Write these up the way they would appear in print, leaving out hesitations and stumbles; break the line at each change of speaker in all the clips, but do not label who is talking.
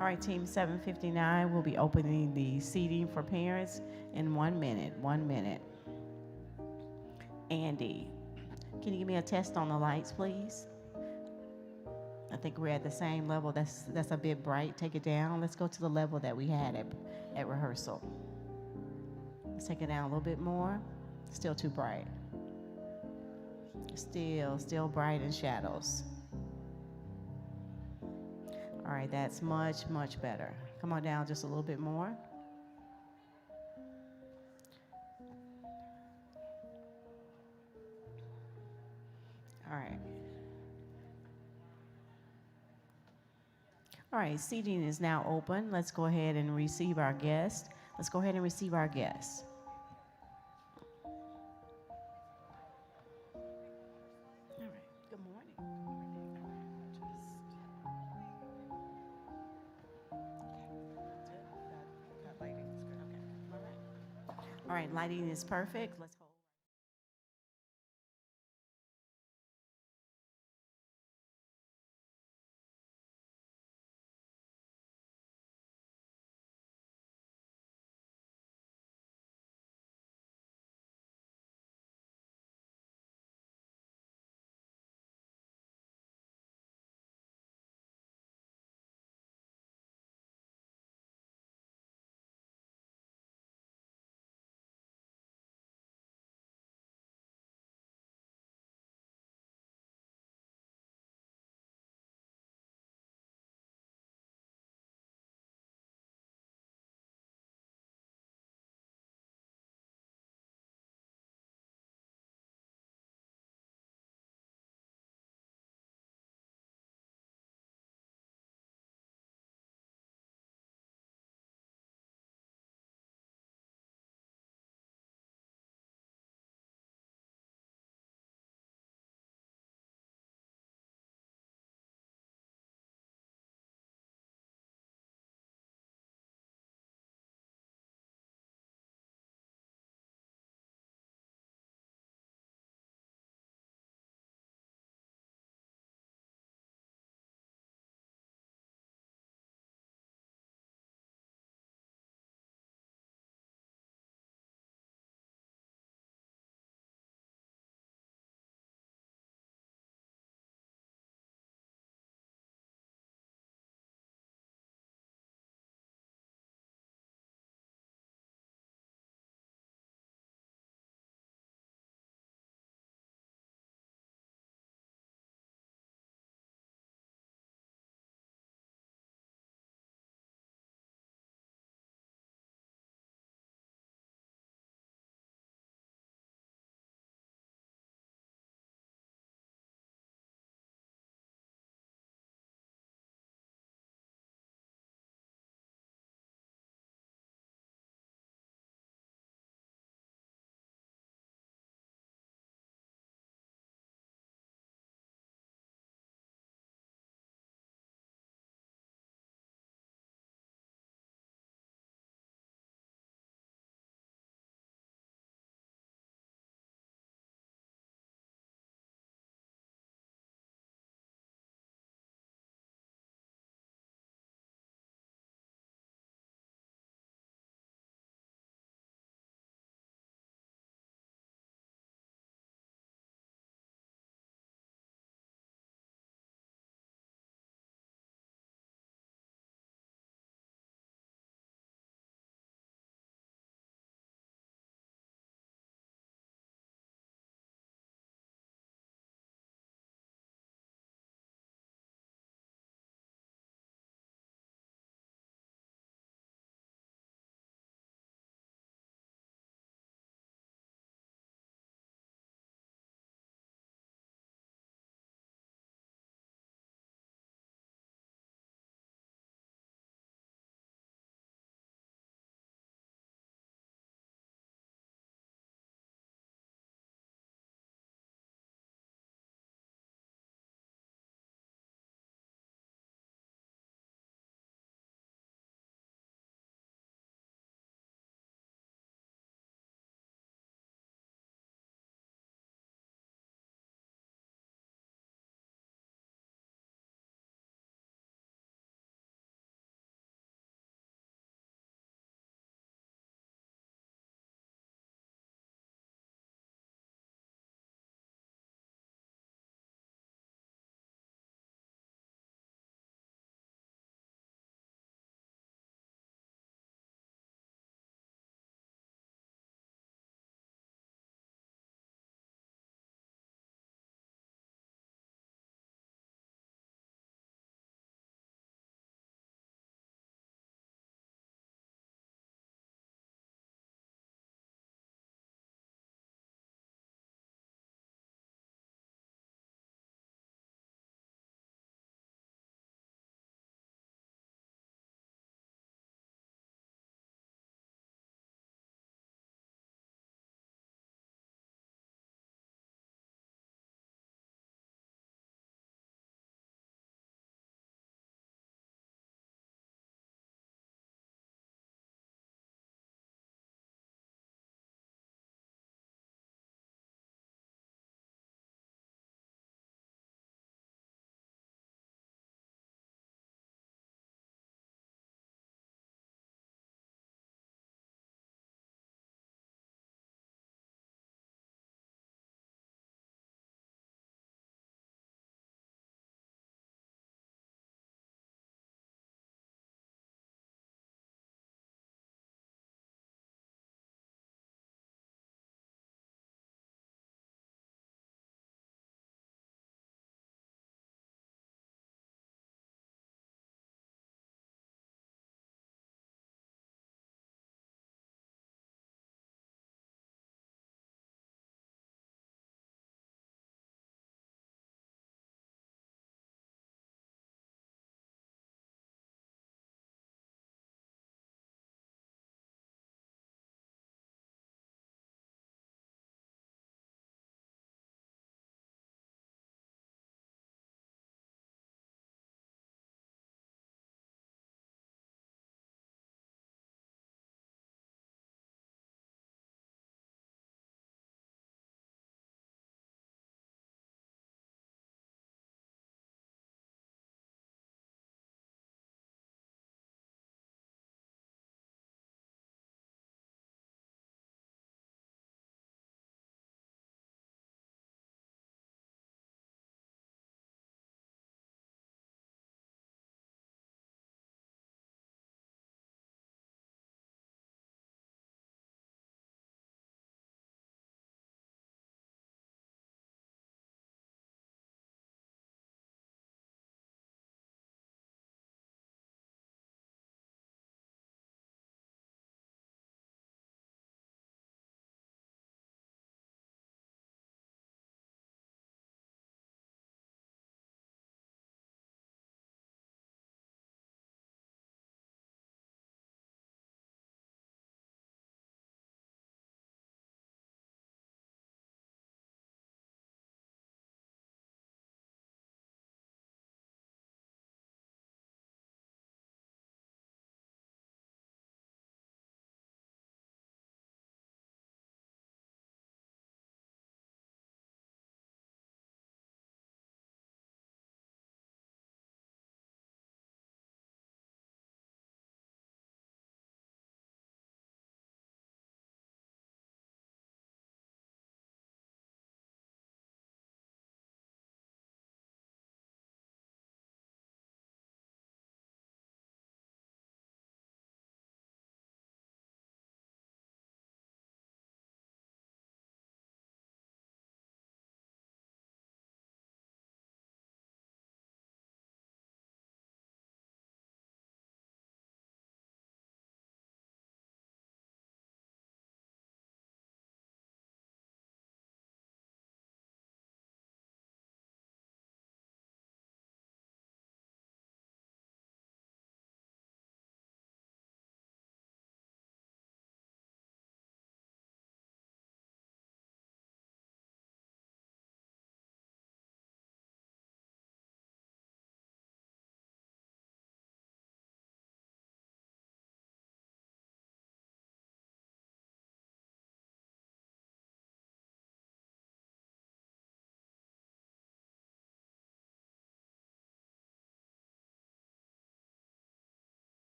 All right, team 759, we'll be opening the seating for parents in 1 minute. 1 minute. Andy, can you give me a test on the lights, please? I think we're at the same level. That's a bit bright. Take it down. Let's go to the level that we had at rehearsal. Let's take it down a little bit more. Still too bright. Still bright in shadows. All right, that's much, much better. Come on down just a little bit more. All right. All right, seating is now open. Let's go ahead and receive our guests. Let's go ahead and receive our guests. All right, good morning. All right, lighting is perfect. Let's hold.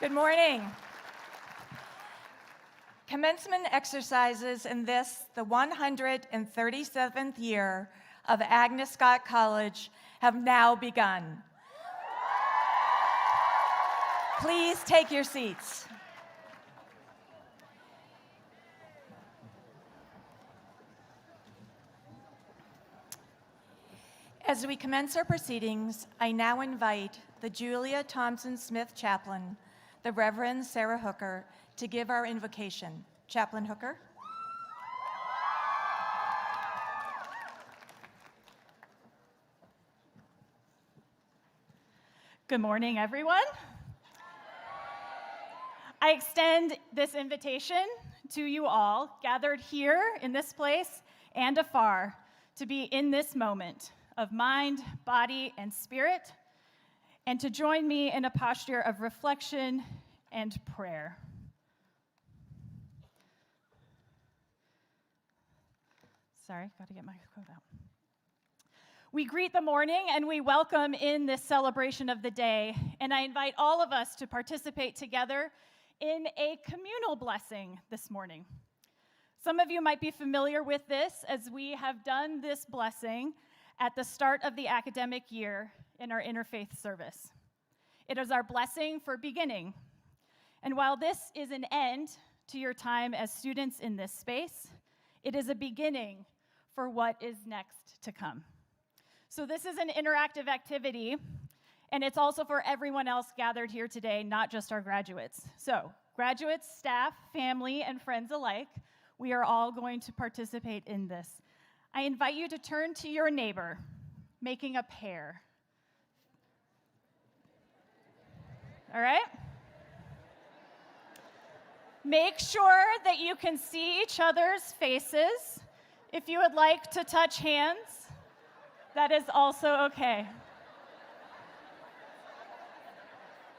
Good morning. Commencement exercises in this, the 137th year of Agnes Scott College, have now begun. Please take your seats. As we commence our proceedings, I now invite the Julia Thompson Smith Chaplain, the Reverend Sarah Hooker, to give our invocation. Chaplain Hooker.
Good morning, everyone. I extend this invitation to you all gathered here in this place and afar to be in this moment of mind, body, and spirit, and to join me in a posture of reflection and prayer. Sorry, got to get my quote out. We greet the morning and we welcome in this celebration of the day, and I invite all of us to participate together in a communal blessing this morning. Some of you might be familiar with this, as we have done this blessing at the start of the academic year in our interfaith service. It is our blessing for beginning. And while this is an end to your time as students in this space, it is a beginning for what is next to come. So this is an interactive activity, and it's also for everyone else gathered here today, not just our graduates. So graduates, staff, family, and friends alike, we are all going to participate in this. I invite you to turn to your neighbor, making a pair. All right? Make sure that you can see each other's faces. If you would like to touch hands, that is also okay.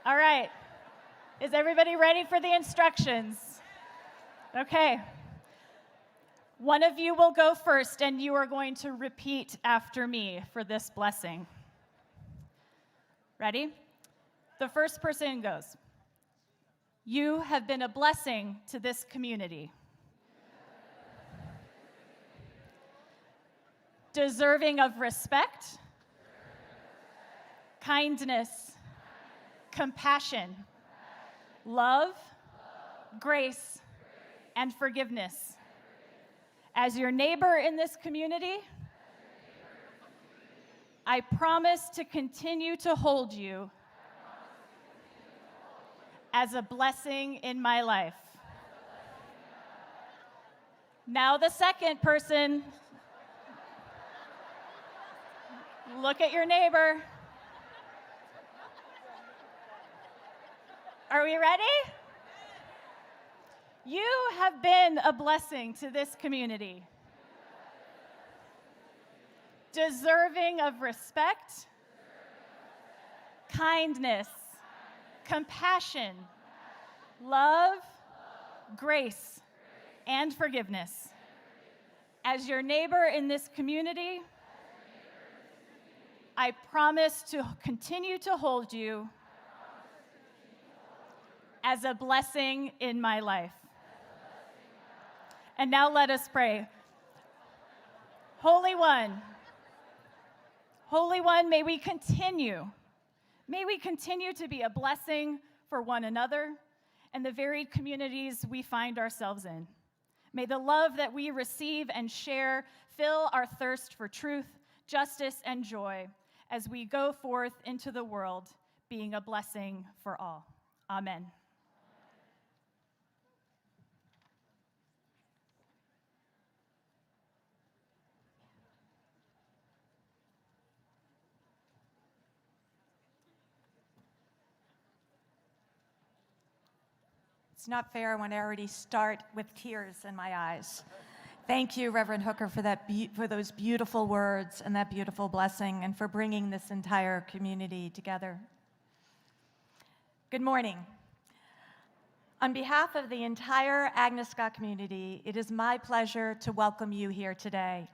All right. Is everybody ready for the instructions? Okay. One of you will go first, and you are going to repeat after me for this blessing. Ready? The first person goes. You have been a blessing to this community. Deserving of respect, kindness, compassion, love, grace, and forgiveness. As your neighbor in this community, I promise to continue to hold you as a blessing in my life. Now the second person. Look at your neighbor. Are we ready? You have been a blessing to this community. Deserving of respect, kindness, compassion, love, grace, and forgiveness. As your neighbor in this community, I promise to continue to hold you as a blessing in my life. And now let us pray. Holy One, may we continue to be a blessing for one another and the varied communities we find ourselves in. May the love that we receive and share fill our thirst for truth, justice, and joy as we go forth into the world, being a blessing for all. Amen.
It's not fair when I already start with tears in my eyes. Thank you, Reverend Hooker, for those beautiful words and that beautiful blessing, and for bringing this entire community together. Good morning. On behalf of the entire Agnes Scott community, it is my pleasure to welcome you here today.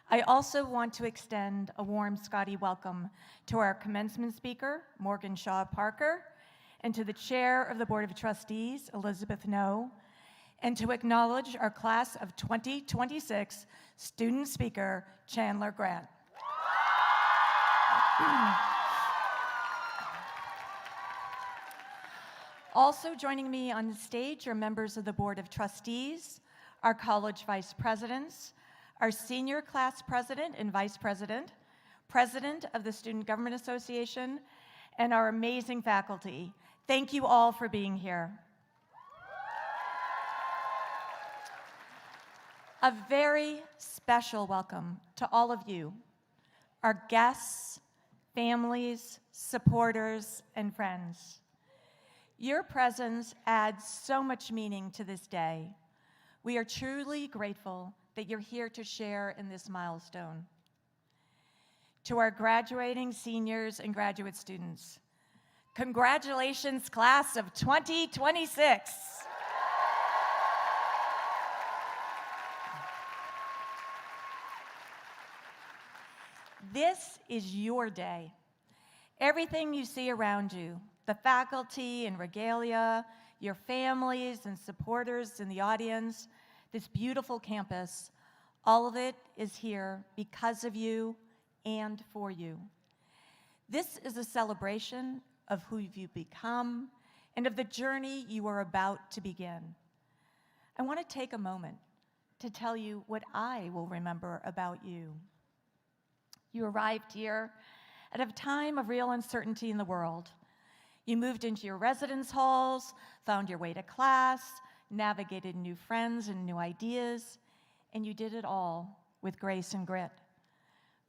I also want to extend a warm Scottie welcome to our commencement speaker, Morgan Shaw Parker, and to the Chair of the Board of Trustees, Elizabeth No, and to acknowledge our class of 2026 student speaker, Chandler Grant. Also joining me on the stage are members of the Board of Trustees, our college vice presidents, our senior class president and vice president, president of the Student Government Association, and our amazing faculty. Thank you all for being here. A very special welcome to all of you, our guests, families, supporters, and friends. Your presence adds so much meaning to this day. We are truly grateful that you're here to share in this milestone. To our graduating seniors and graduate students, congratulations, class of 2026. This is your day. Everything you see around you, the faculty and regalia, your families and supporters in the audience, this beautiful campus, all of it is here because of you and for you. This is a celebration of who you've become and of the journey you are about to begin. I want to take a moment to tell you what I will remember about you. You arrived here at a time of real uncertainty in the world. You moved into your residence halls, found your way to class, navigated new friends and new ideas, and you did it all with grace and grit.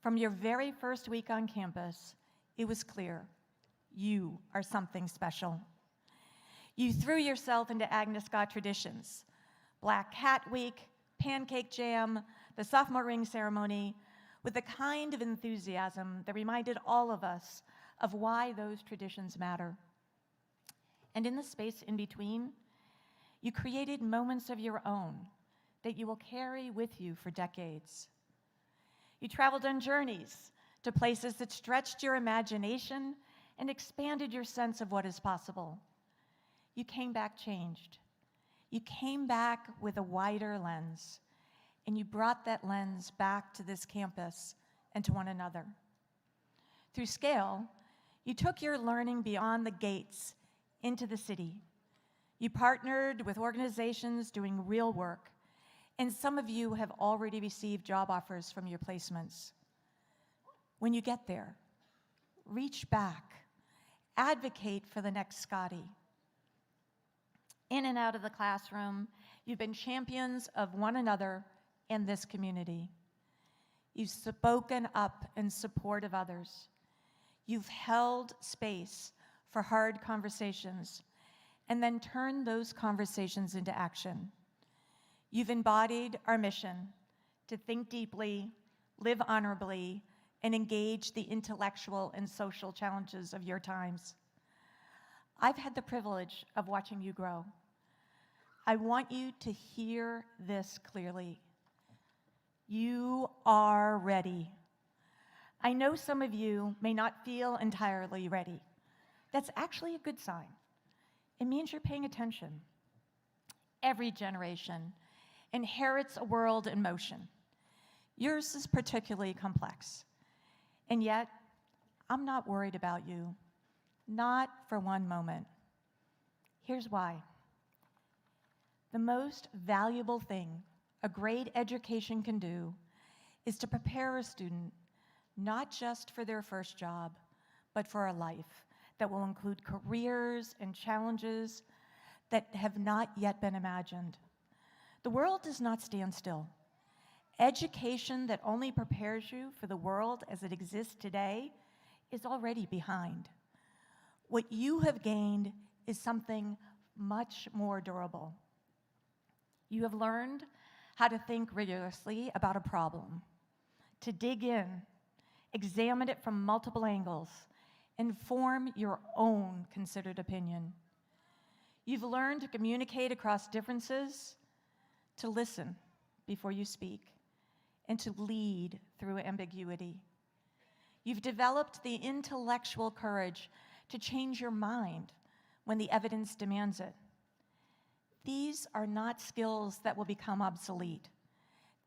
From your very first week on campus, it was clear you are something special. You threw yourself into Agnes Scott traditions, Black Hat Week, Pancake Jam, the sophomore ring ceremony, with a kind of enthusiasm that reminded all of us of why those traditions matter. And in the space in between, you created moments of your own that you will carry with you for decades. You traveled on journeys to places that stretched your imagination and expanded your sense of what is possible. You came back changed. You came back with a wider lens, and you brought that lens back to this campus and to one another. Through Scale, you took your learning beyond the gates into the city. You partnered with organizations doing real work, and some of you have already received job offers from your placements. When you get there, reach back, advocate for the next Scottie. In and out of the classroom, you've been champions of one another and this community. You've spoken up in support of others. You've held space for hard conversations and then turned those conversations into action. You've embodied our mission to think deeply, live honorably, and engage the intellectual and social challenges of your times. I've had the privilege of watching you grow. I want you to hear this clearly. You are ready. I know some of you may not feel entirely ready. That's actually a good sign. It means you're paying attention. Every generation inherits a world in motion. Yours is particularly complex. And yet, I'm not worried about you. Not for one moment. Here's why. The most valuable thing a great education can do is to prepare a student not just for their first job, but for a life that will include careers and challenges that have not yet been imagined. The world does not stand still. Education that only prepares you for the world as it exists today is already behind. What you have gained is something much more durable. You have learned how to think rigorously about a problem, to dig in, examine it from multiple angles, and form your own considered opinion. You've learned to communicate across differences, to listen before you speak, and to lead through ambiguity. You've developed the intellectual courage to change your mind when the evidence demands it. These are not skills that will become obsolete.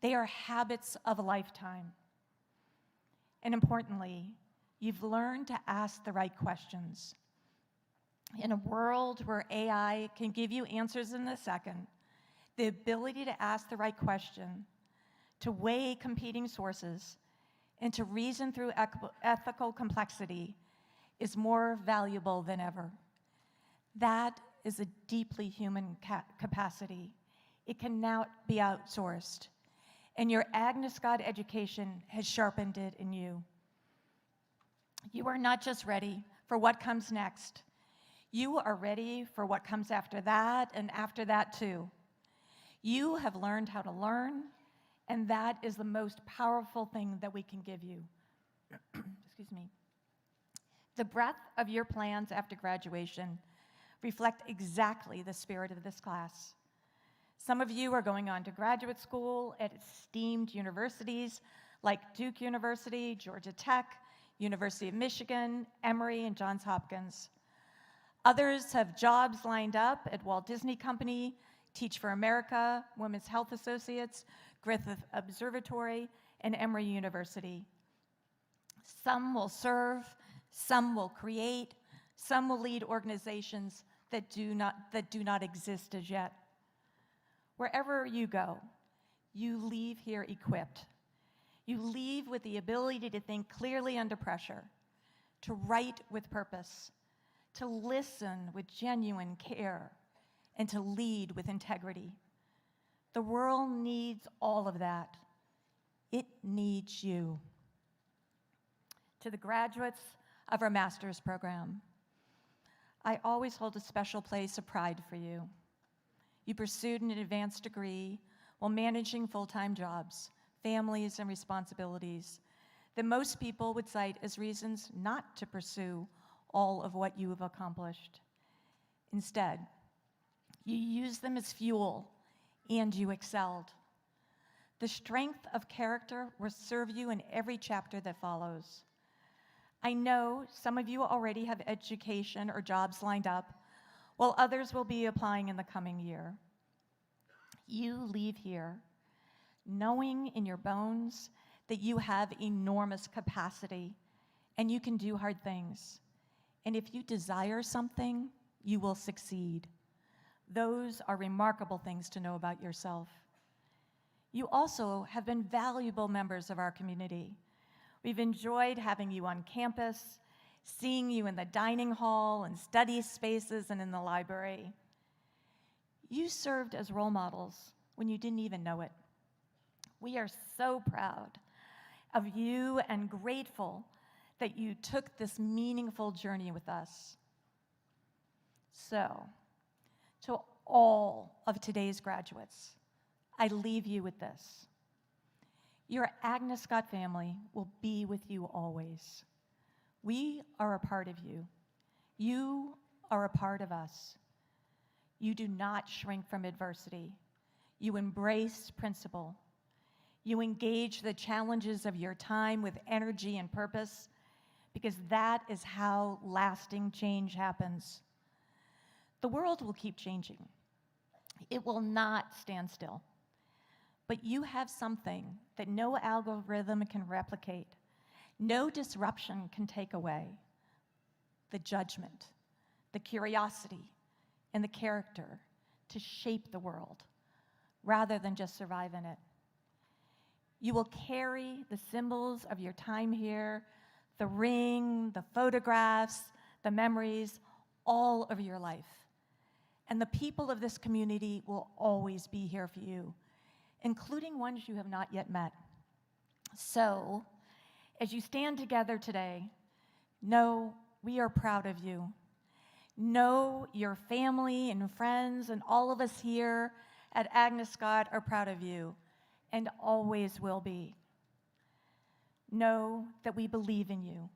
They are habits of a lifetime. And importantly, you've learned to ask the right questions. In a world where AI can give you answers in a second, the ability to ask the right question, to weigh competing sources, and to reason through ethical complexity is more valuable than ever. That is a deeply human capacity. It cannot be outsourced. And your Agnes Scott education has sharpened it in you. You are not just ready for what comes next. You are ready for what comes after that and after that too. You have learned how to learn, and that is the most powerful thing that we can give you. Excuse me. The breadth of your plans after graduation reflect exactly the spirit of this class. Some of you are going on to graduate school at esteemed universities like Duke University, Georgia Tech, University of Michigan, Emory, and Johns Hopkins. Others have jobs lined up at Walt Disney Company, Teach for America, Women's Health Associates, Griffith Observatory, and Emory University. Some will serve, some will create, some will lead organizations that do not exist as yet. Wherever you go, you leave here equipped. You leave with the ability to think clearly under pressure, to write with purpose, to listen with genuine care, and to lead with integrity. The world needs all of that. It needs you. To the graduates of our master's program, I always hold a special place of pride for you. You pursued an advanced degree while managing full-time jobs, families, and responsibilities that most people would cite as reasons not to pursue all of what you have accomplished. Instead, you used them as fuel, and you excelled. The strength of character will serve you in every chapter that follows. I know some of you already have education or jobs lined up, while others will be applying in the coming year. You leave here knowing in your bones that you have enormous capacity and you can do hard things. And if you desire something, you will succeed. Those are remarkable things to know about yourself. You also have been valuable members of our community. We've enjoyed having you on campus, seeing you in the dining hall and study spaces and in the library. You served as role models when you didn't even know it. We are so proud of you and grateful that you took this meaningful journey with us. So, to all of today's graduates, I leave you with this. Your Agnes Scott family will be with you always. We are a part of you. You are a part of us. You do not shrink from adversity. You embrace principle. You engage the challenges of your time with energy and purpose, because that is how lasting change happens. The world will keep changing. It will not stand still. But you have something that no algorithm can replicate. No disruption can take away: the judgment, the curiosity, and the character to shape the world rather than just survive in it. You will carry the symbols of your time here, the ring, the photographs, the memories, all of your life. And the people of this community will always be here for you, including ones you have not yet met. So, as you stand together today, know we are proud of you. Know your family and friends and all of us here at Agnes Scott are proud of you and always will be. Know that we believe in you.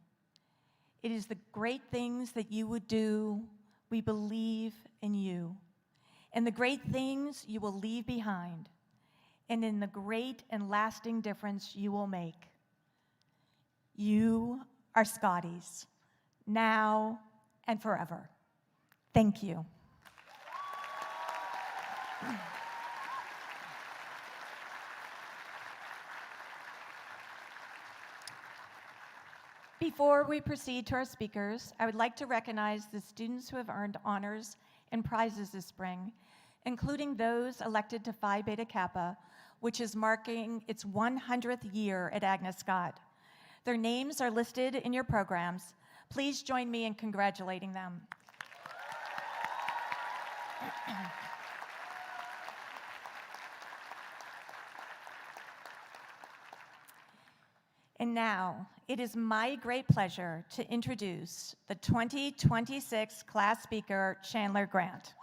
It is the great things that you would do. We believe in you. And the great things you will leave behind, and in the great and lasting difference you will make. You are Scotties, now and forever. Thank you. Before we proceed to our speakers, I would like to recognize the students who have earned honors and prizes this spring, including those elected to Phi Beta Kappa, which is marking its 100th year at Agnes Scott. Their names are listed in your programs. Please join me in congratulating them. And now, it is my great pleasure to introduce the 2026 class speaker, Chandler Grant.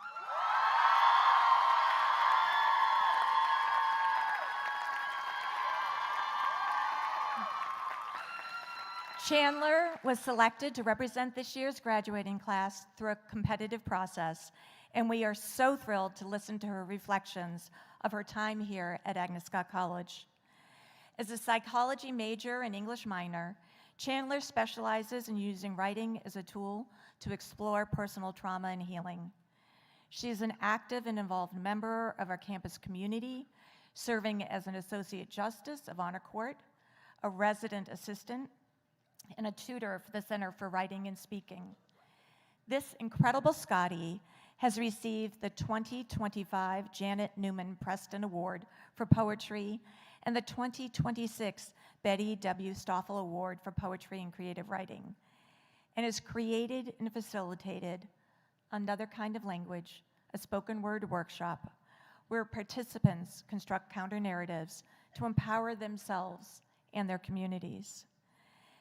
Chandler was selected to represent this year's graduating class through a competitive process, and we are so thrilled to listen to her reflections of her time here at Agnes Scott College. As a psychology major and English minor, Chandler specializes in using writing as a tool to explore personal trauma and healing. She is an active and involved member of our campus community, serving as an associate justice of Honor Court, a resident assistant, and a tutor for the Center for Writing and Speaking. This incredible Scottie has received the 2025 Janet Newman Preston Award for Poetry and the 2026 Betty W. Stoffel Award for Poetry and Creative Writing, and has created and facilitated Another Kind of Language, a spoken word workshop where participants construct counter-narratives to empower themselves and their communities.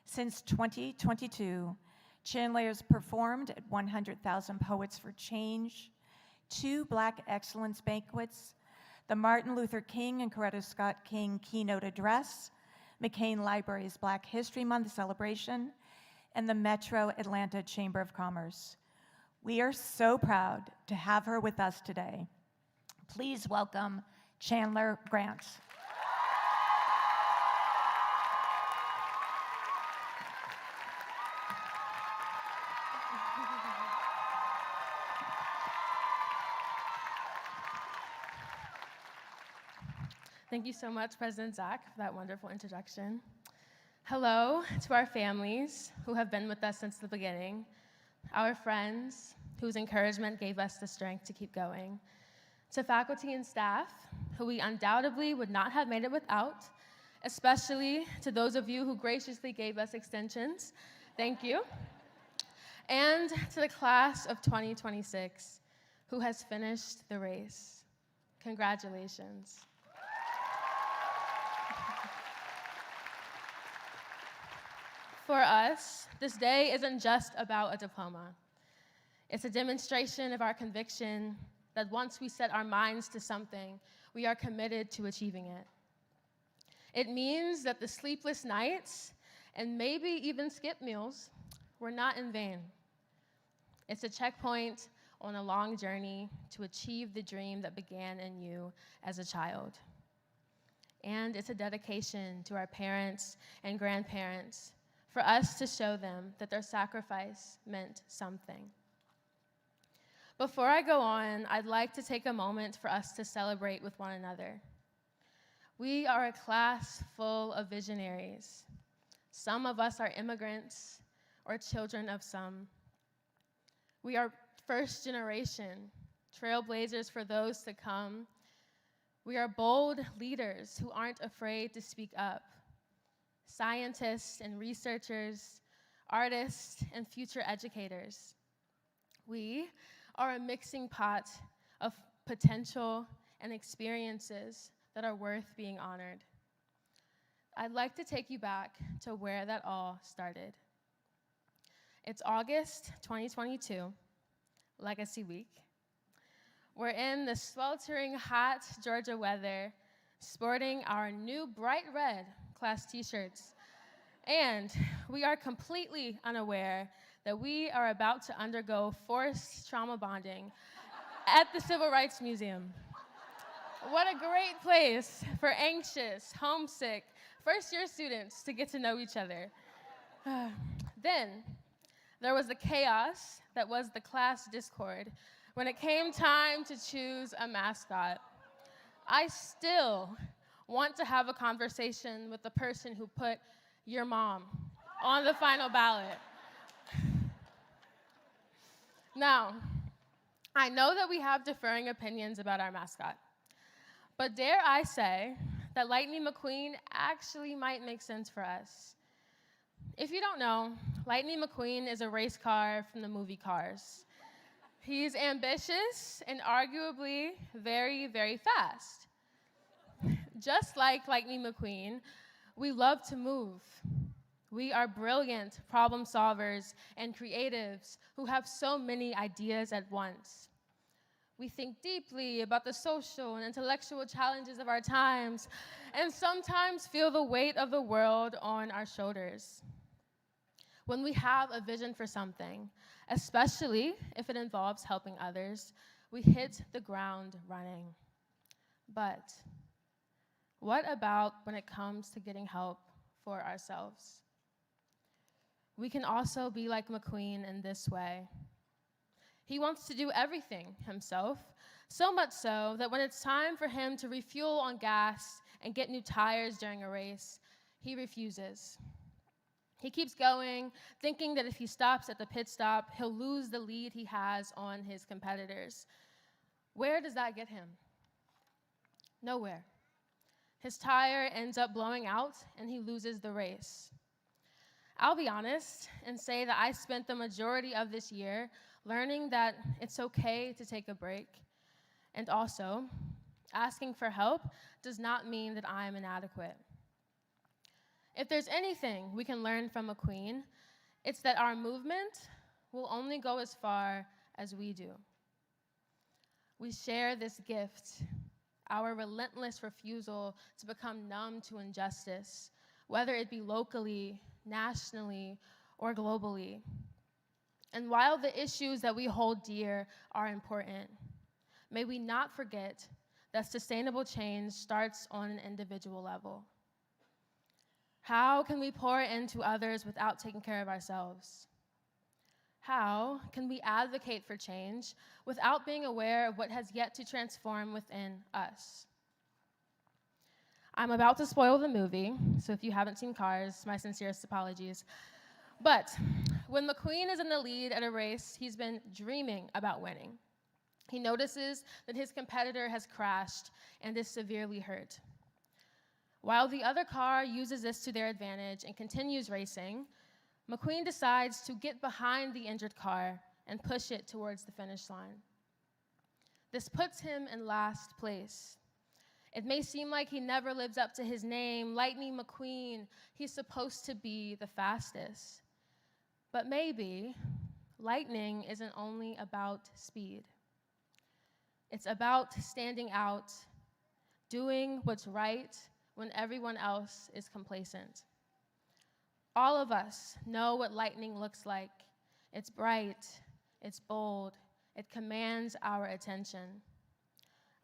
Since 2022, Chandler has performed at 100,000 Poets for Change, 2 Black Excellence Banquets, the Martin Luther King and Coretta Scott King keynote address, McCain Library's Black History Month celebration, and the Metro Atlanta Chamber of Commerce. We are so proud to have her with us today. Please welcome Chandler Grant.
Thank you so much, President Zach, for that wonderful introduction. Hello to our families who have been with us since the beginning, our friends whose encouragement gave us the strength to keep going, to faculty and staff who we undoubtedly would not have made it without, especially to those of you who graciously gave us extensions. Thank you. And to the class of 2026 who has finished the race. Congratulations. For us, this day isn't just about a diploma. It's a demonstration of our conviction that once we set our minds to something, we are committed to achieving it. It means that the sleepless nights and maybe even skip meals were not in vain. It's a checkpoint on a long journey to achieve the dream that began in you as a child. And it's a dedication to our parents and grandparents for us to show them that their sacrifice meant something. Before I go on, I'd like to take a moment for us to celebrate with one another. We are a class full of visionaries. Some of us are immigrants or children of some. We are first generation, trailblazers for those to come. We are bold leaders who aren't afraid to speak up. Scientists and researchers, artists and future educators. We are a mixing pot of potential and experiences that are worth being honored. I'd like to take you back to where that all started. It's August 2022, Legacy Week. We're in the sweltering hot Georgia weather, sporting our new bright red class t-shirts. And we are completely unaware that we are about to undergo forced trauma bonding at the Civil Rights Museum. What a great place for anxious, homesick, first-year students to get to know each other. Then, There was the chaos that was the class discord when it came time to choose a mascot. I still want to have a conversation with the person who put your mom on the final ballot. Now, I know that we have differing opinions about our mascot, but dare I say that Lightning McQueen actually might make sense for us. If you don't know, Lightning McQueen is a race car from the movie Cars. He's ambitious and arguably very, very fast. Just like Lightning McQueen, we love to move. We are brilliant problem solvers and creatives who have so many ideas at once. We think deeply about the social and intellectual challenges of our times and sometimes feel the weight of the world on our shoulders. When we have a vision for something, especially if it involves helping others, we hit the ground running. But what about when it comes to getting help for ourselves? We can also be like McQueen in this way. He wants to do everything himself, so much so that when it's time for him to refuel on gas and get new tires during a race, he refuses. He keeps going, thinking that if he stops at the pit stop, he'll lose the lead he has on his competitors. Where does that get him? Nowhere. His tire ends up blowing out, and he loses the race. I'll be honest and say that I spent the majority of this year learning that it's okay to take a break, and also, asking for help does not mean that I'm inadequate. If there's anything we can learn from McQueen, it's that our movement will only go as far as we do. We share this gift, our relentless refusal to become numb to injustice, whether it be locally, nationally, or globally. And while the issues that we hold dear are important, may we not forget that sustainable change starts on an individual level. How can we pour into others without taking care of ourselves? How can we advocate for change without being aware of what has yet to transform within us? I'm about to spoil the movie, so if you haven't seen Cars, my sincerest apologies. But when McQueen is in the lead at a race, he's been dreaming about winning. He notices that his competitor has crashed and is severely hurt. While the other car uses this to their advantage and continues racing, McQueen decides to get behind the injured car and push it towards the finish line. This puts him in last place. It may seem like he never lives up to his name, Lightning McQueen. He's supposed to be the fastest. But maybe lightning isn't only about speed. It's about standing out, doing what's right when everyone else is complacent. All of us know what lightning looks like. It's bright, it's bold, it commands our attention.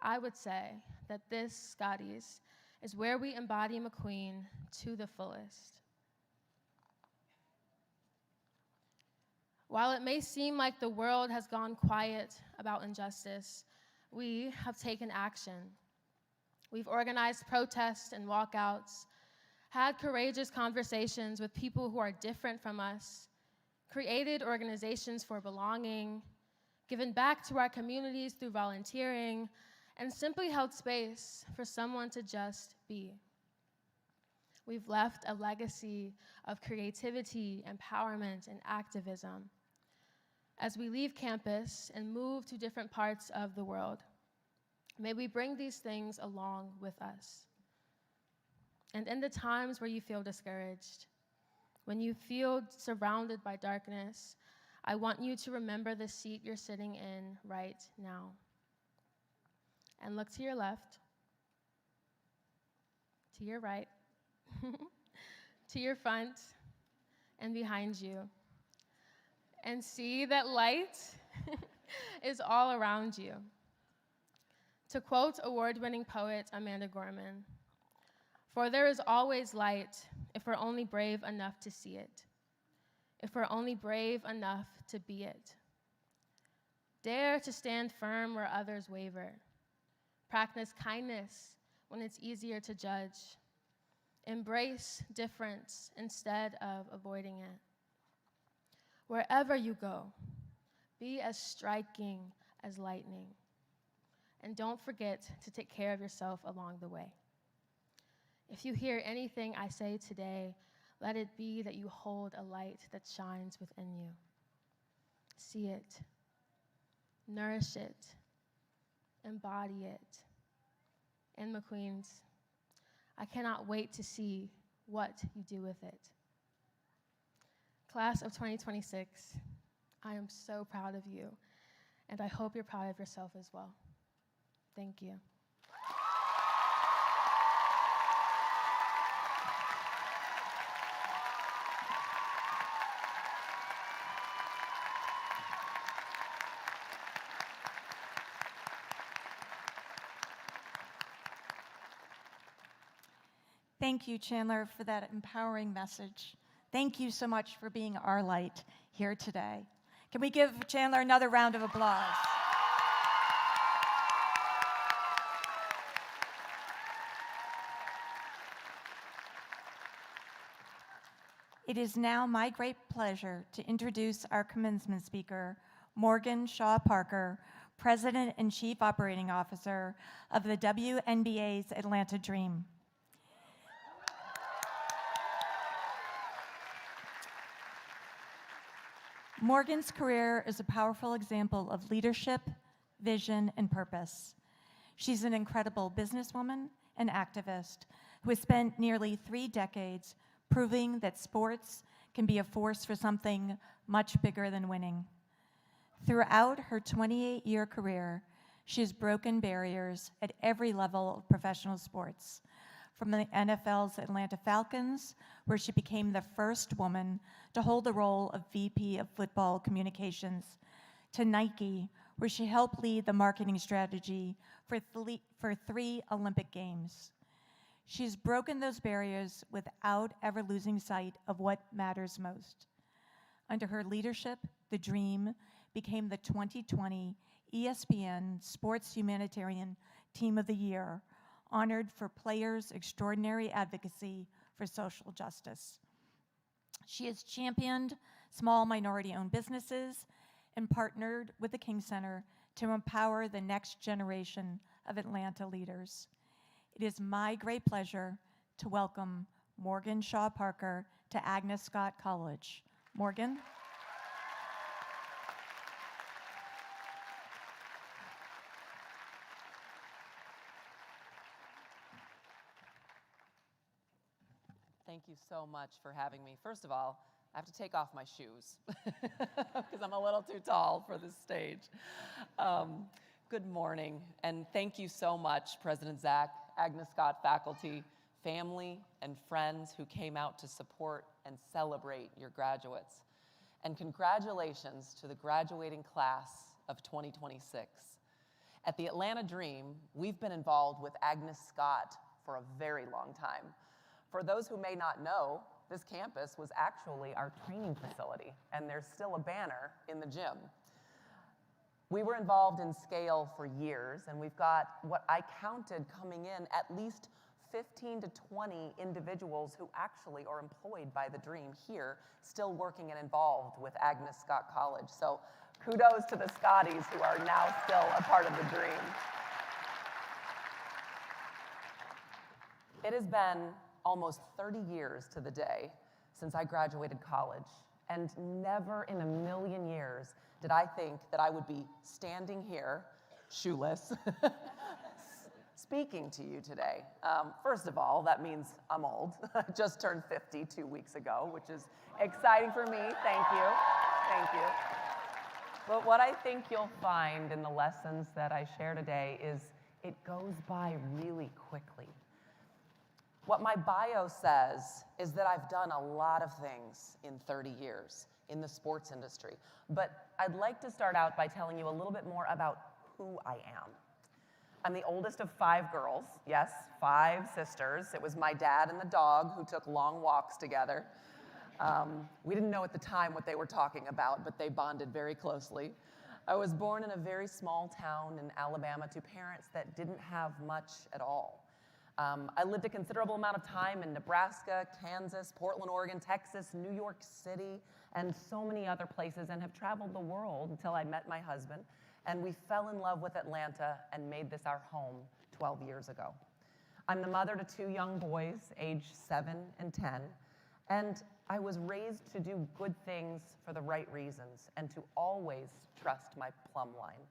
I would say that this, Scotties, is where we embody McQueen to the fullest. While it may seem like the world has gone quiet about injustice, we have taken action. We've organized protests and walkouts, had courageous conversations with people who are different from us, created organizations for belonging, given back to our communities through volunteering, and simply held space for someone to just be. We've left a legacy of creativity, empowerment, and activism. As we leave campus and move to different parts of the world, may we bring these things along with us. And in the times where you feel discouraged, when you feel surrounded by darkness, I want you to remember the seat you're sitting in right now. And look to your left, to your right, to your front, and behind you. And see that light is all around you. To quote award-winning poet Amanda Gorman, "For there is always light if we're only brave enough to see it. if we're only brave enough to be it. Dare to stand firm where others waver. Practice kindness when it's easier to judge. Embrace difference instead of avoiding it. Wherever you go, be as striking as lightning. And don't forget to take care of yourself along the way. If you hear anything I say today, let it be that you hold a light that shines within you. See it, nourish it, embody it. And McQueens, I cannot wait to see what you do with it. Class of 2026, I am so proud of you, and I hope you're proud of yourself as well. Thank you.
Thank you, Chandler, for that empowering message. Thank you so much for being our light here today. Can we give Chandler another round of applause? It is now my great pleasure to introduce our commencement speaker, Morgan Shaw Parker, President and Chief Operating Officer of the WNBA's Atlanta Dream. Morgan's career is a powerful example of leadership, vision, and purpose. She's an incredible businesswoman and activist who has spent nearly 3 decades proving that sports can be a force for something much bigger than winning. Throughout her 28-year career, she has broken barriers at every level of professional sports, from the NFL's Atlanta Falcons, where she became the first woman to hold the role of VP of Football Communications, to Nike, where she helped lead the marketing strategy for 3 Olympic Games. She's broken those barriers without ever losing sight of what matters most. Under her leadership, the Dream became the 2020 ESPN Sports Humanitarian Team of the Year, honored for players' extraordinary advocacy for social justice. She has championed small minority-owned businesses and partnered with the King Center to empower the next generation of Atlanta leaders. It is my great pleasure to welcome Morgan Shaw Parker to Agnes Scott College. Morgan.
Thank you so much for having me. First of all, I have to take off my shoes because I'm a little too tall for this stage. Good morning, and thank you so much, President Zach, Agnes Scott faculty, family, and friends who came out to support and celebrate your graduates. And congratulations to the graduating class of 2026. At the Atlanta Dream, we've been involved with Agnes Scott for a very long time. For those who may not know, this campus was actually our training facility, and there's still a banner in the gym. We were involved in scale for years, and we've got what I counted coming in at least 15 to 20 individuals who actually are employed by the Dream here, still working and involved with Agnes Scott College. So kudos to the Scotties who are now still a part of the Dream. It has been almost 30 years to the day since I graduated college, and never in a million years did I think that I would be standing here, shoeless, speaking to you today. First of all, that means I'm old. I just turned 50 2 weeks ago, which is exciting for me. Thank you. Thank you. But what I think you'll find in the lessons that I share today is it goes by really quickly. What my bio says is that I've done a lot of things in 30 years in the sports industry. But I'd like to start out by telling you a little bit more about who I am. I'm the oldest of 5 girls. Yes, 5 sisters. It was my dad and the dog who took long walks together. We didn't know at the time what they were talking about, but they bonded very closely. I was born in a very small town in Alabama to parents that didn't have much at all. I lived a considerable amount of time in Nebraska, Kansas, Portland, Oregon, Texas, New York City, and so many other places, and have traveled the world until I met my husband, and we fell in love with Atlanta and made this our home 12 years ago. I'm the mother to 2 young boys, aged 7 and 10, and I was raised to do good things for the right reasons and to always trust my plumb line.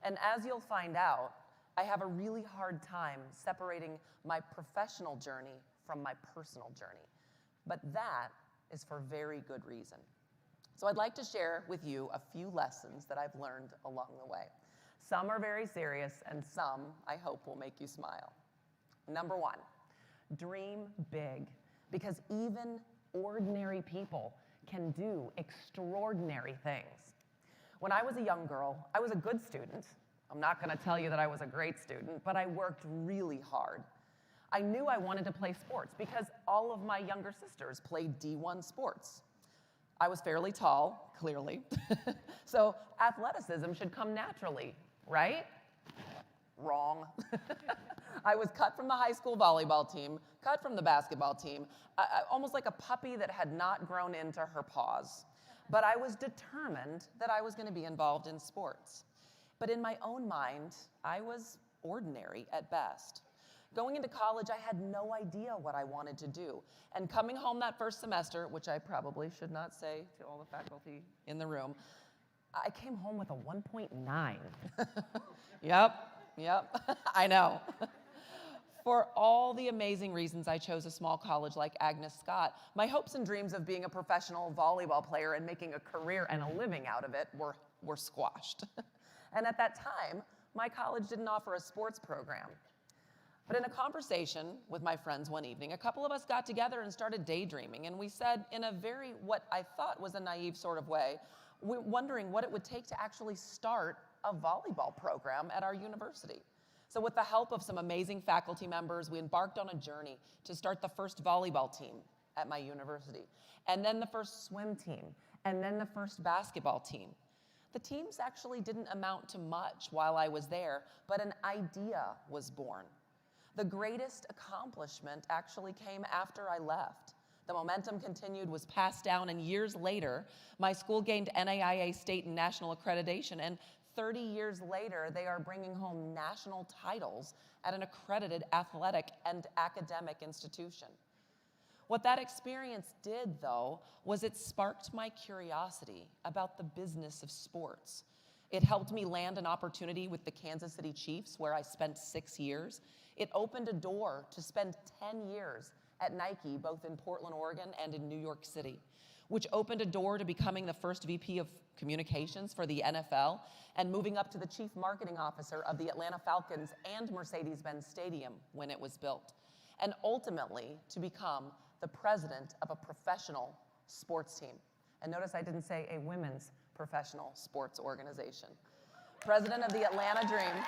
And as you'll find out, I have a really hard time separating my professional journey from my personal journey. But that is for very good reason. So I'd like to share with you a few lessons that I've learned along the way. Some are very serious, and some, I hope, will make you smile. Number 1, dream big, because even ordinary people can do extraordinary things. When I was a young girl, I was a good student. I'm not going to tell you that I was a great student, but I worked really hard. I knew I wanted to play sports because all of my younger sisters played D1 sports. I was fairly tall, clearly, so athleticism should come naturally, right? Wrong. I was cut from the high school volleyball team, cut from the basketball team, almost like a puppy that had not grown into her paws. But I was determined that I was going to be involved in sports. But in my own mind, I was ordinary at best. Going into college, I had no idea what I wanted to do. And coming home that first semester, which I probably should not say to all the faculty in the room, I came home with a 1.9. Yep, I know. For all the amazing reasons I chose a small college like Agnes Scott, my hopes and dreams of being a professional volleyball player and making a career and a living out of it were squashed. And at that time, my college didn't offer a sports program. But in a conversation with my friends one evening, a couple of us got together and started daydreaming, and we said in a very, what I thought was a naive sort of way, wondering what it would take to actually start a volleyball program at our university. So with the help of some amazing faculty members, we embarked on a journey to start the first volleyball team at my university, and then the first swim team, and then the first basketball team. The teams actually didn't amount to much while I was there, but an idea was born. The greatest accomplishment actually came after I left. The momentum continued, was passed down, and years later, my school gained NAIA state and national accreditation, and 30 years later, they are bringing home national titles at an accredited athletic and academic institution. What that experience did, though, was it sparked my curiosity about the business of sports. It helped me land an opportunity with the Kansas City Chiefs, where I spent 6 years. It opened a door to spend 10 years at Nike, both in Portland, Oregon, and in New York City, which opened a door to becoming the first VP of communications for the NFL and moving up to the chief marketing officer of the Atlanta Falcons and Mercedes-Benz Stadium when it was built, and ultimately to become the president of a professional sports team. And notice I didn't say a women's professional sports organization. President of the Atlanta Dream,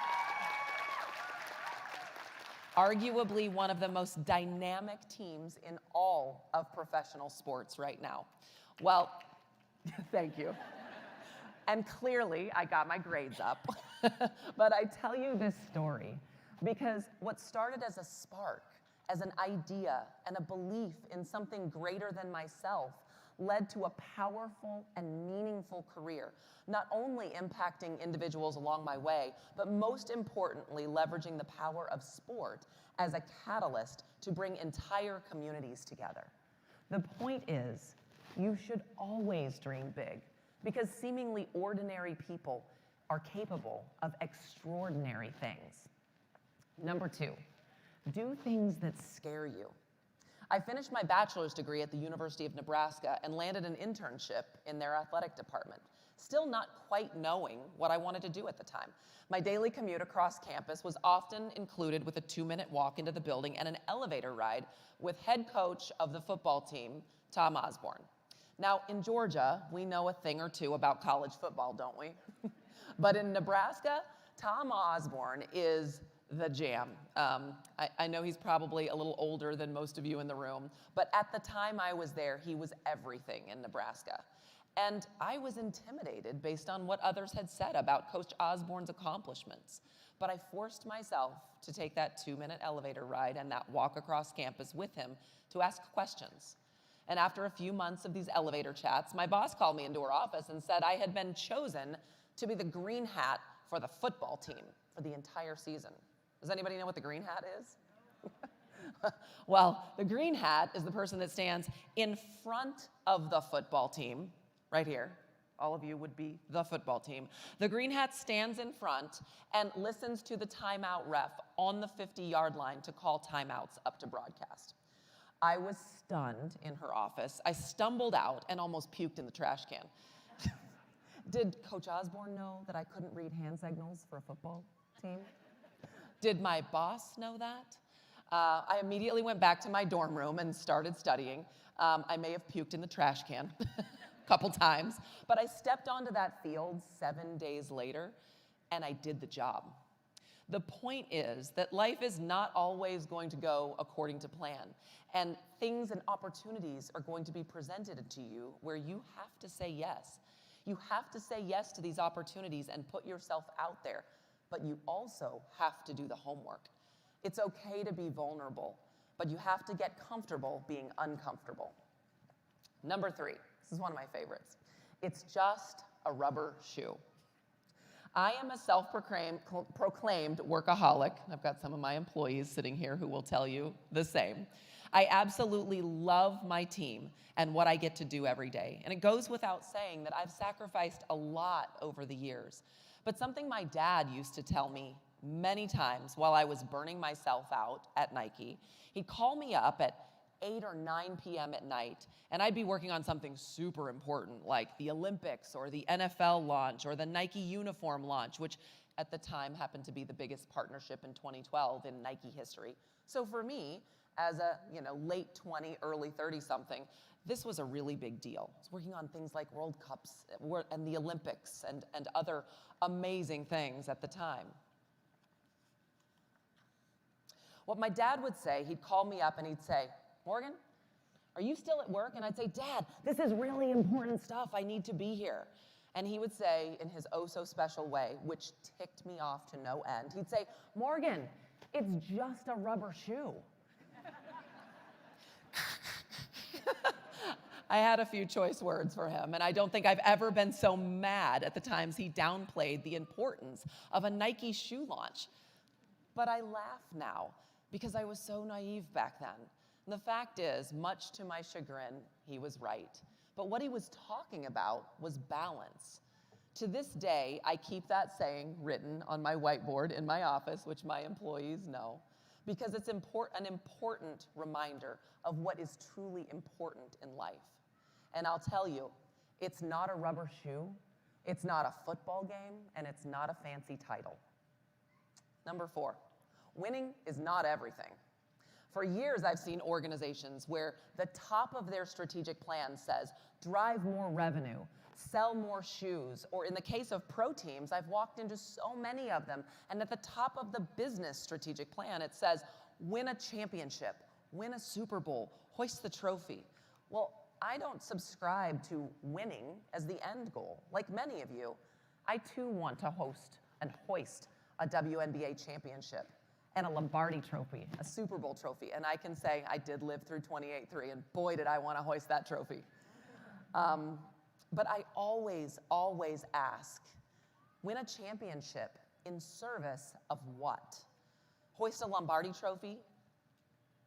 arguably one of the most dynamic teams in all of professional sports right now. Well, thank you. And clearly, I got my grades up. But I tell you this story because what started as a spark, as an idea and a belief in something greater than myself, led to a powerful and meaningful career, not only impacting individuals along my way, but most importantly, leveraging the power of sport as a catalyst to bring entire communities together. The point is, you should always dream big, because seemingly ordinary people are capable of extraordinary things. Number 2, do things that scare you. I finished my bachelor's degree at the University of Nebraska and landed an internship in their athletic department, still not quite knowing what I wanted to do at the time. My daily commute across campus was often included with a 2-minute walk into the building and an elevator ride with head coach of the football team, Tom Osborne. Now, in Georgia, we know a thing or two about college football, don't we? But in Nebraska, Tom Osborne is the jam. I know he's probably a little older than most of you in the room, but at the time I was there, he was everything in Nebraska. And I was intimidated based on what others had said about Coach Osborne's accomplishments. But I forced myself to take that 2-minute elevator ride and that walk across campus with him to ask questions. And after a few months of these elevator chats, my boss called me into her office and said I had been chosen to be the green hat for the football team for the entire season. Does anybody know what the green hat is? Well, the green hat is the person that stands in front of the football team, right here. All of you would be the football team. The green hat stands in front and listens to the timeout ref on the 50-yard line to call timeouts up to broadcast. I was stunned in her office. I stumbled out and almost puked in the trash can. Did Coach Osborne know that I couldn't read hand signals for a football team? Did my boss know that? I immediately went back to my dorm room and started studying. I may have puked in the trash can couple times, but I stepped onto that field 7 days later, and I did the job. The point is that life is not always going to go according to plan, and things and opportunities are going to be presented to you where you have to say yes. You have to say yes to these opportunities and put yourself out there, but you also have to do the homework. It's okay to be vulnerable, but you have to get comfortable being uncomfortable. Number 3. This is one of my favorites. It's just a rubber shoe. I am a self-proclaimed workaholic. I've got some of my employees sitting here who will tell you the same. I absolutely love my team and what I get to do every day. And it goes without saying that I've sacrificed a lot over the years. But something my dad used to tell me many times while I was burning myself out at Nike, he'd call me up at 8 or 9 p.m. at night, and I'd be working on something super important like the Olympics or the NFL launch or the Nike uniform launch, which at the time happened to be the biggest partnership in 2012 in Nike history. So for me, as a late 20, early 30-something, this was a really big deal. I was working on things like World Cups and the Olympics and other amazing things at the time. What my dad would say, he'd call me up and he'd say, "Morgan, are you still at work?" And I'd say, "Dad, this is really important stuff. I need to be here." And he would say in his oh-so-special way, which ticked me off to no end, he'd say, "Morgan, it's just a rubber shoe." I had a few choice words for him, and I don't think I've ever been so mad at the times he downplayed the importance of a Nike shoe launch. But I laugh now because I was so naive back then. And the fact is, much to my chagrin, he was right. But what he was talking about was balance. To this day, I keep that saying written on my whiteboard in my office, which my employees know, because it's an important reminder of what is truly important in life. And I'll tell you, it's not a rubber shoe, it's not a football game, and it's not a fancy title. Number 4, winning is not everything. For years, I've seen organizations where the top of their strategic plan says, drive more revenue, sell more shoes, or in the case of pro teams, I've walked into so many of them, and at the top of the business strategic plan, it says, win a championship, win a Super Bowl, hoist the trophy. Well, I don't subscribe to winning as the end goal. Like many of you, I too want to hoist a WNBA championship and a Lombardi trophy, a Super Bowl trophy. And I can say I did live through 28-3, and boy, did I want to hoist that trophy. But I always ask, win a championship in service of what? Hoist a Lombardi trophy?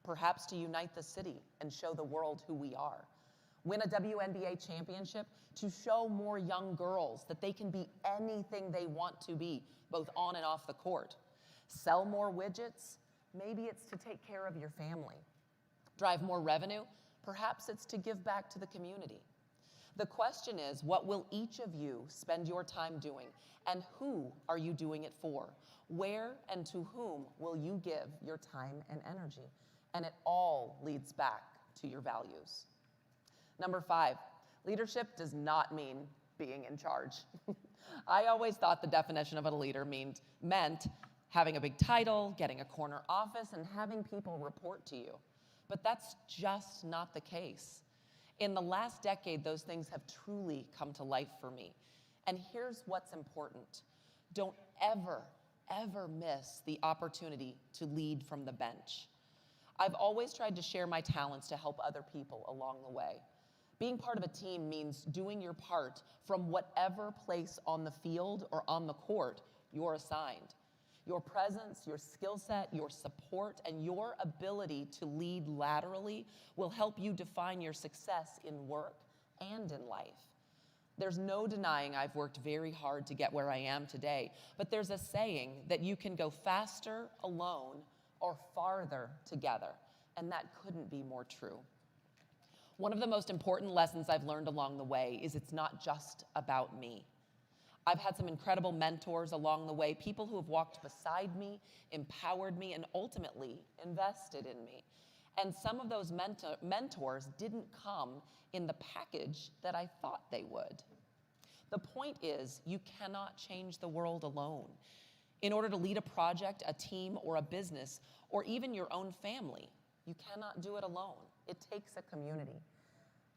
Perhaps to unite the city and show the world who we are. Win a WNBA championship to show more young girls that they can be anything they want to be, both on and off the court. Sell more widgets? Maybe it's to take care of your family. Drive more revenue? Perhaps it's to give back to the community. The question is, what will each of you spend your time doing, and who are you doing it for? Where and to whom will you give your time and energy? And it all leads back to your values. Number 5, leadership does not mean being in charge. I always thought the definition of a leader meant having a big title, getting a corner office, and having people report to you. But that's just not the case. In the last decade, those things have truly come to life for me. And here's what's important. Don't ever, ever miss the opportunity to lead from the bench. I've always tried to share my talents to help other people along the way. Being part of a team means doing your part from whatever place on the field or on the court you're assigned. Your presence, your skill set, your support, and your ability to lead laterally will help you define your success in work and in life. There's no denying I've worked very hard to get where I am today, but there's a saying that you can go faster alone or farther together, and that couldn't be more true. One of the most important lessons I've learned along the way is it's not just about me. I've had some incredible mentors along the way, people who have walked beside me, empowered me, and ultimately invested in me. And some of those mentors didn't come in the package that I thought they would. The point is, you cannot change the world alone. In order to lead a project, a team, or a business, or even your own family, you cannot do it alone. It takes a community.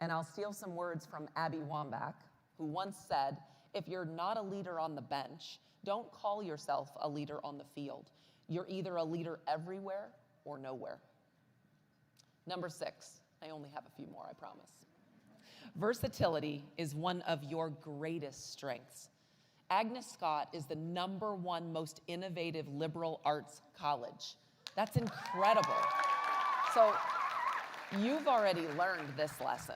And I'll steal some words from Abby Wambach, who once said, if you're not a leader on the bench, don't call yourself a leader on the field. You're either a leader everywhere or nowhere. Number 6, I only have a few more, I promise. Versatility is one of your greatest strengths. Agnes Scott is the #1 most innovative liberal arts college. That's incredible. So you've already learned this lesson,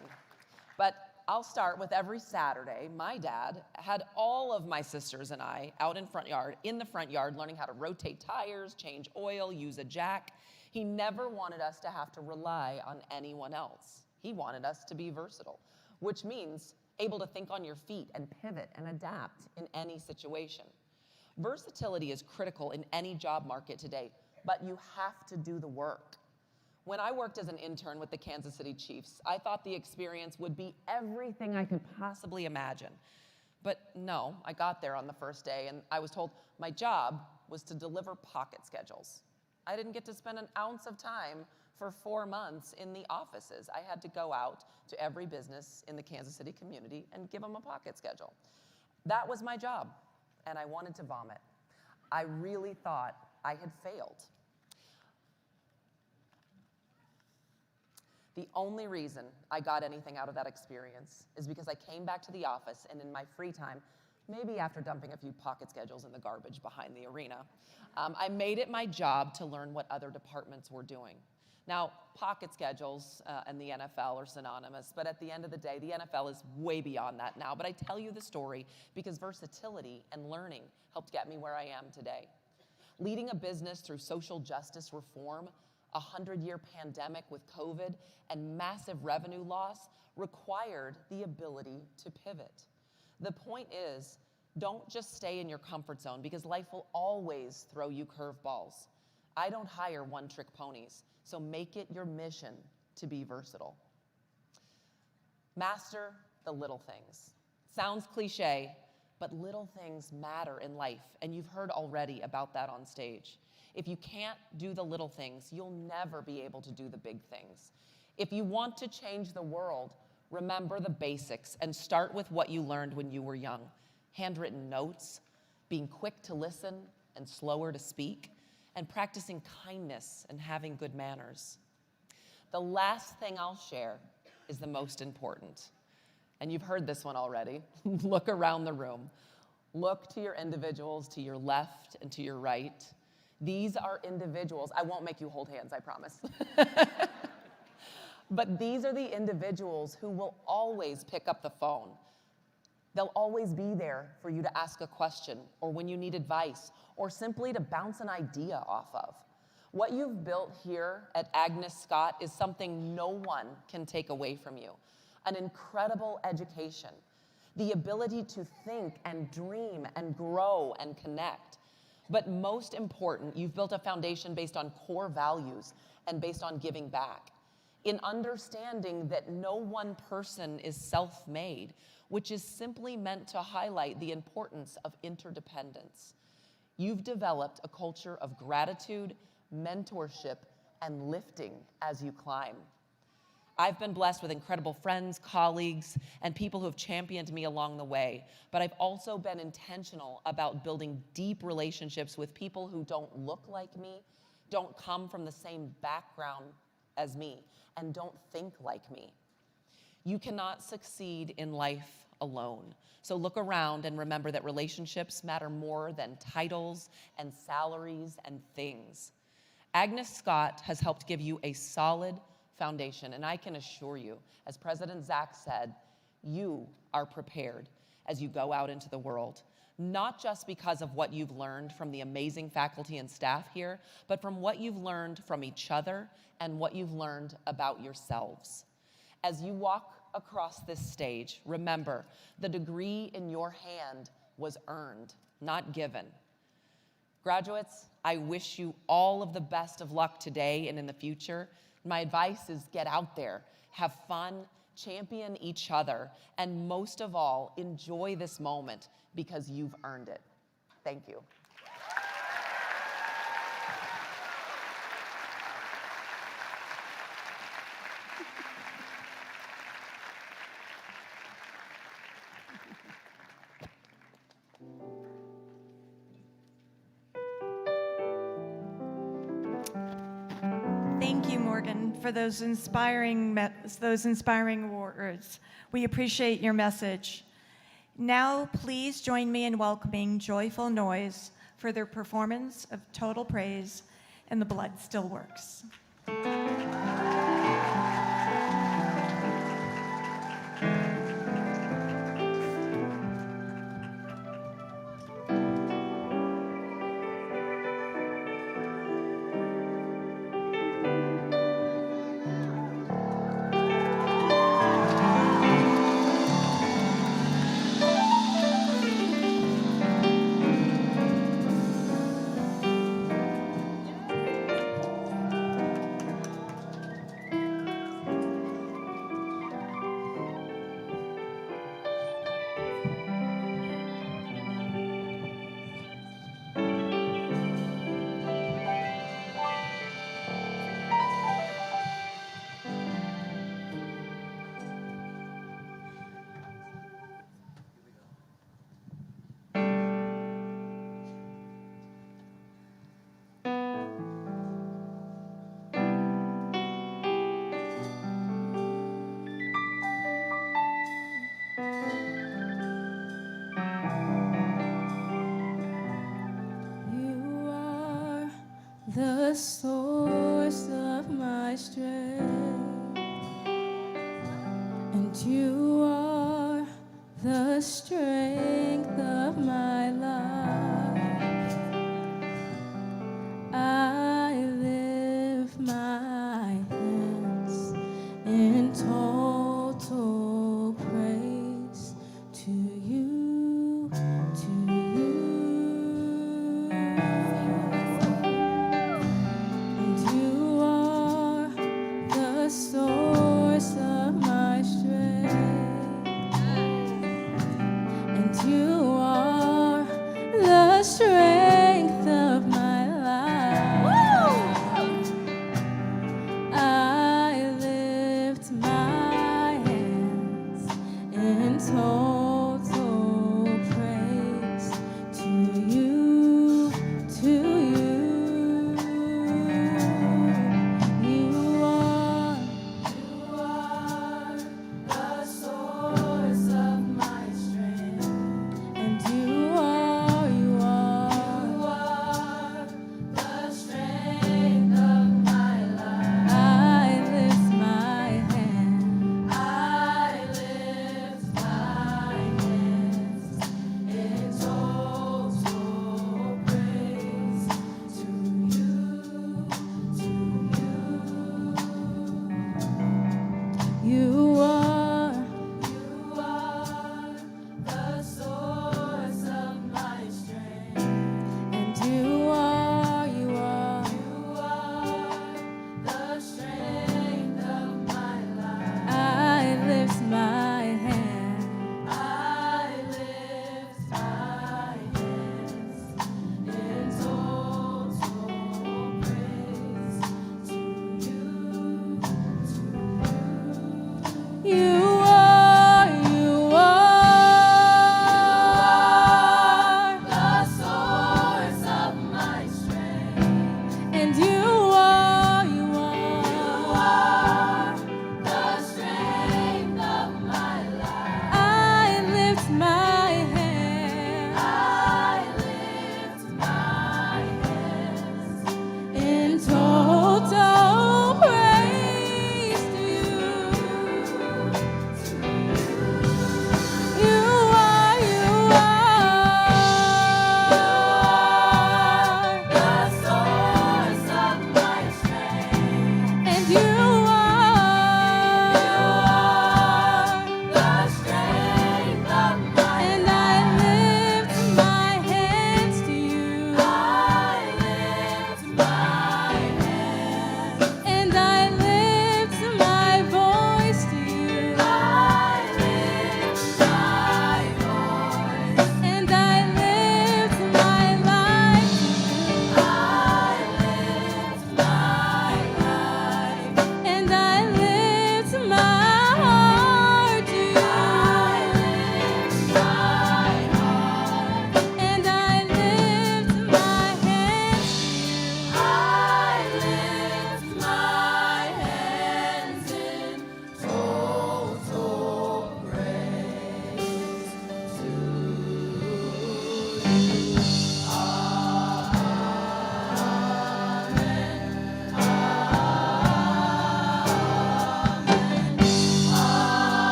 but I'll start with every Saturday. My dad had all of my sisters and I out in the front yard, learning how to rotate tires, change oil, use a jack. He never wanted us to have to rely on anyone else. He wanted us to be versatile, which means able to think on your feet and pivot and adapt in any situation. Versatility is critical in any job market today, but you have to do the work. When I worked as an intern with the Kansas City Chiefs, I thought the experience would be everything I could possibly imagine. But no, I got there on the first day and I was told my job was to deliver pocket schedules. I didn't get to spend an ounce of time for 4 months in the offices. I had to go out to every business in the Kansas City community and give them a pocket schedule. That was my job, and I wanted to vomit. I really thought I had failed. The only reason I got anything out of that experience is because I came back to the office and in my free time, maybe after dumping a few pocket schedules in the garbage behind the arena, I made it my job to learn what other departments were doing. Now, pocket schedules and the NFL are synonymous, but at the end of the day, the NFL is way beyond that now. But I tell you the story because versatility and learning helped get me where I am today. Leading a business through social justice reform, a 100-year pandemic with COVID, and massive revenue loss required the ability to pivot. The point is, don't just stay in your comfort zone because life will always throw you curveballs. I don't hire one-trick ponies, so make it your mission to be versatile. Master the little things. Sounds cliche, but little things matter in life, and you've heard already about that on stage. If you can't do the little things, you'll never be able to do the big things. If you want to change the world, remember the basics and start with what you learned when you were young. Handwritten notes, being quick to listen and slower to speak, and practicing kindness and having good manners. The last thing I'll share is the most important. And you've heard this one already. Look around the room. Look to your individuals to your left and to your right. These are individuals. I won't make you hold hands, I promise. But these are the individuals who will always pick up the phone. They'll always be there for you to ask a question or when you need advice or simply to bounce an idea off of. What you've built here at Agnes Scott is something no one can take away from you. An incredible education, the ability to think and dream and grow and connect. But most important, you've built a foundation based on core values and based on giving back. In understanding that no one person is self-made, which is simply meant to highlight the importance of interdependence. You've developed a culture of gratitude, mentorship, and lifting as you climb. I've been blessed with incredible friends, colleagues, and people who have championed me along the way, but I've also been intentional about building deep relationships with people who don't look like me, don't come from the same background as me, and don't think like me. You cannot succeed in life alone. So look around and remember that relationships matter more than titles and salaries and things. Agnes Scott has helped give you a solid foundation, and I can assure you, as President Zach said, you are prepared as you go out into the world, not just because of what you've learned from the amazing faculty and staff here, but from what you've learned from each other and what you've learned about yourselves. As you walk across this stage, remember, the degree in your hand was earned, not given. Graduates, I wish you all of the best of luck today and in the future. My advice is get out there, have fun, champion each other, and most of all, enjoy this moment because you've earned it. Thank you.
Thank you, Morgan, for those inspiring words. We appreciate your message. Now, please join me in welcoming Joyful Noise for their performance of Total Praise and The Blood Still Works.
The source of my strength, and you are the strength of my life. I lift my hands in total praise to you, to you. Source of my strength, and you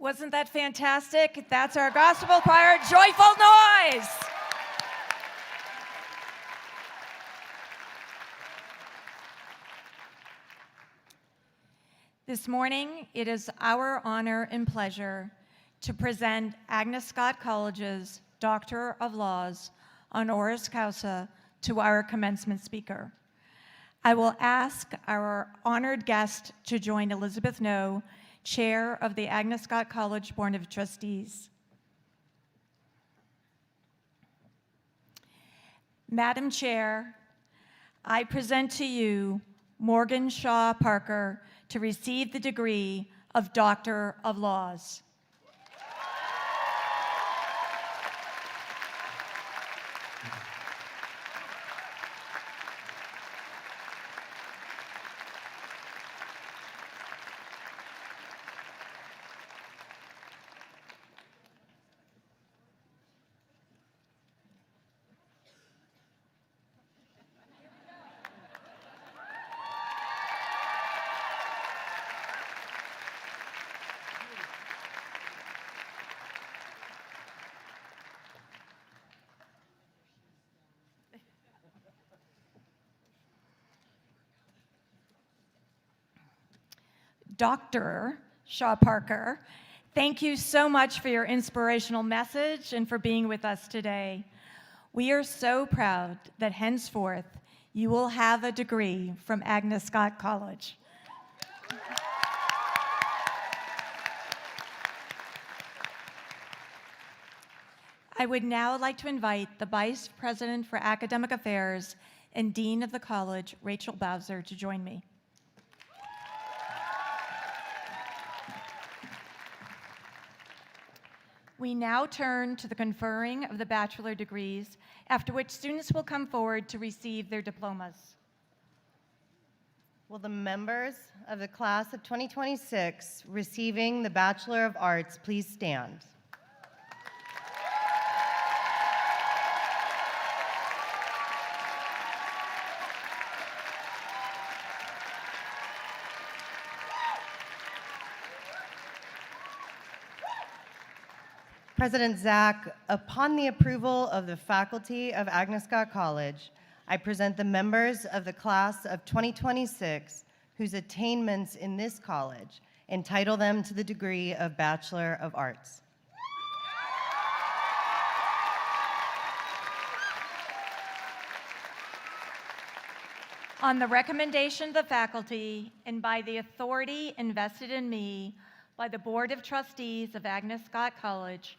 Wasn't that fantastic? That's our gospel choir. Joyful noise! This morning, it is our honor and pleasure to present Agnes Scott College's Doctor of Laws honoris causa to our commencement speaker. I will ask our honored guest to join Elizabeth No, Chair of the Agnes Scott College Board of Trustees. Madam Chair, I present to you Morgan Shaw Parker to receive the degree of Doctor of Laws. Dr. Shaw Parker, thank you so much for your inspirational message and for being with us today. We are so proud that henceforth you will have a degree from Agnes Scott College. I would now like to invite the Vice President for Academic Affairs and Dean of the College, Rachel Bowser, to join me. We now turn to the conferring of the bachelor degrees, after which students will come forward to receive their diplomas.
Will the members of the class of 2026 receiving the Bachelor of Arts please stand? President Zach, upon the approval of the faculty of Agnes Scott College, I present the members of the class of 2026 whose attainments in this college entitle them to the degree of Bachelor of Arts.
On the recommendation of the faculty and by the authority invested in me by the Board of Trustees of Agnes Scott College,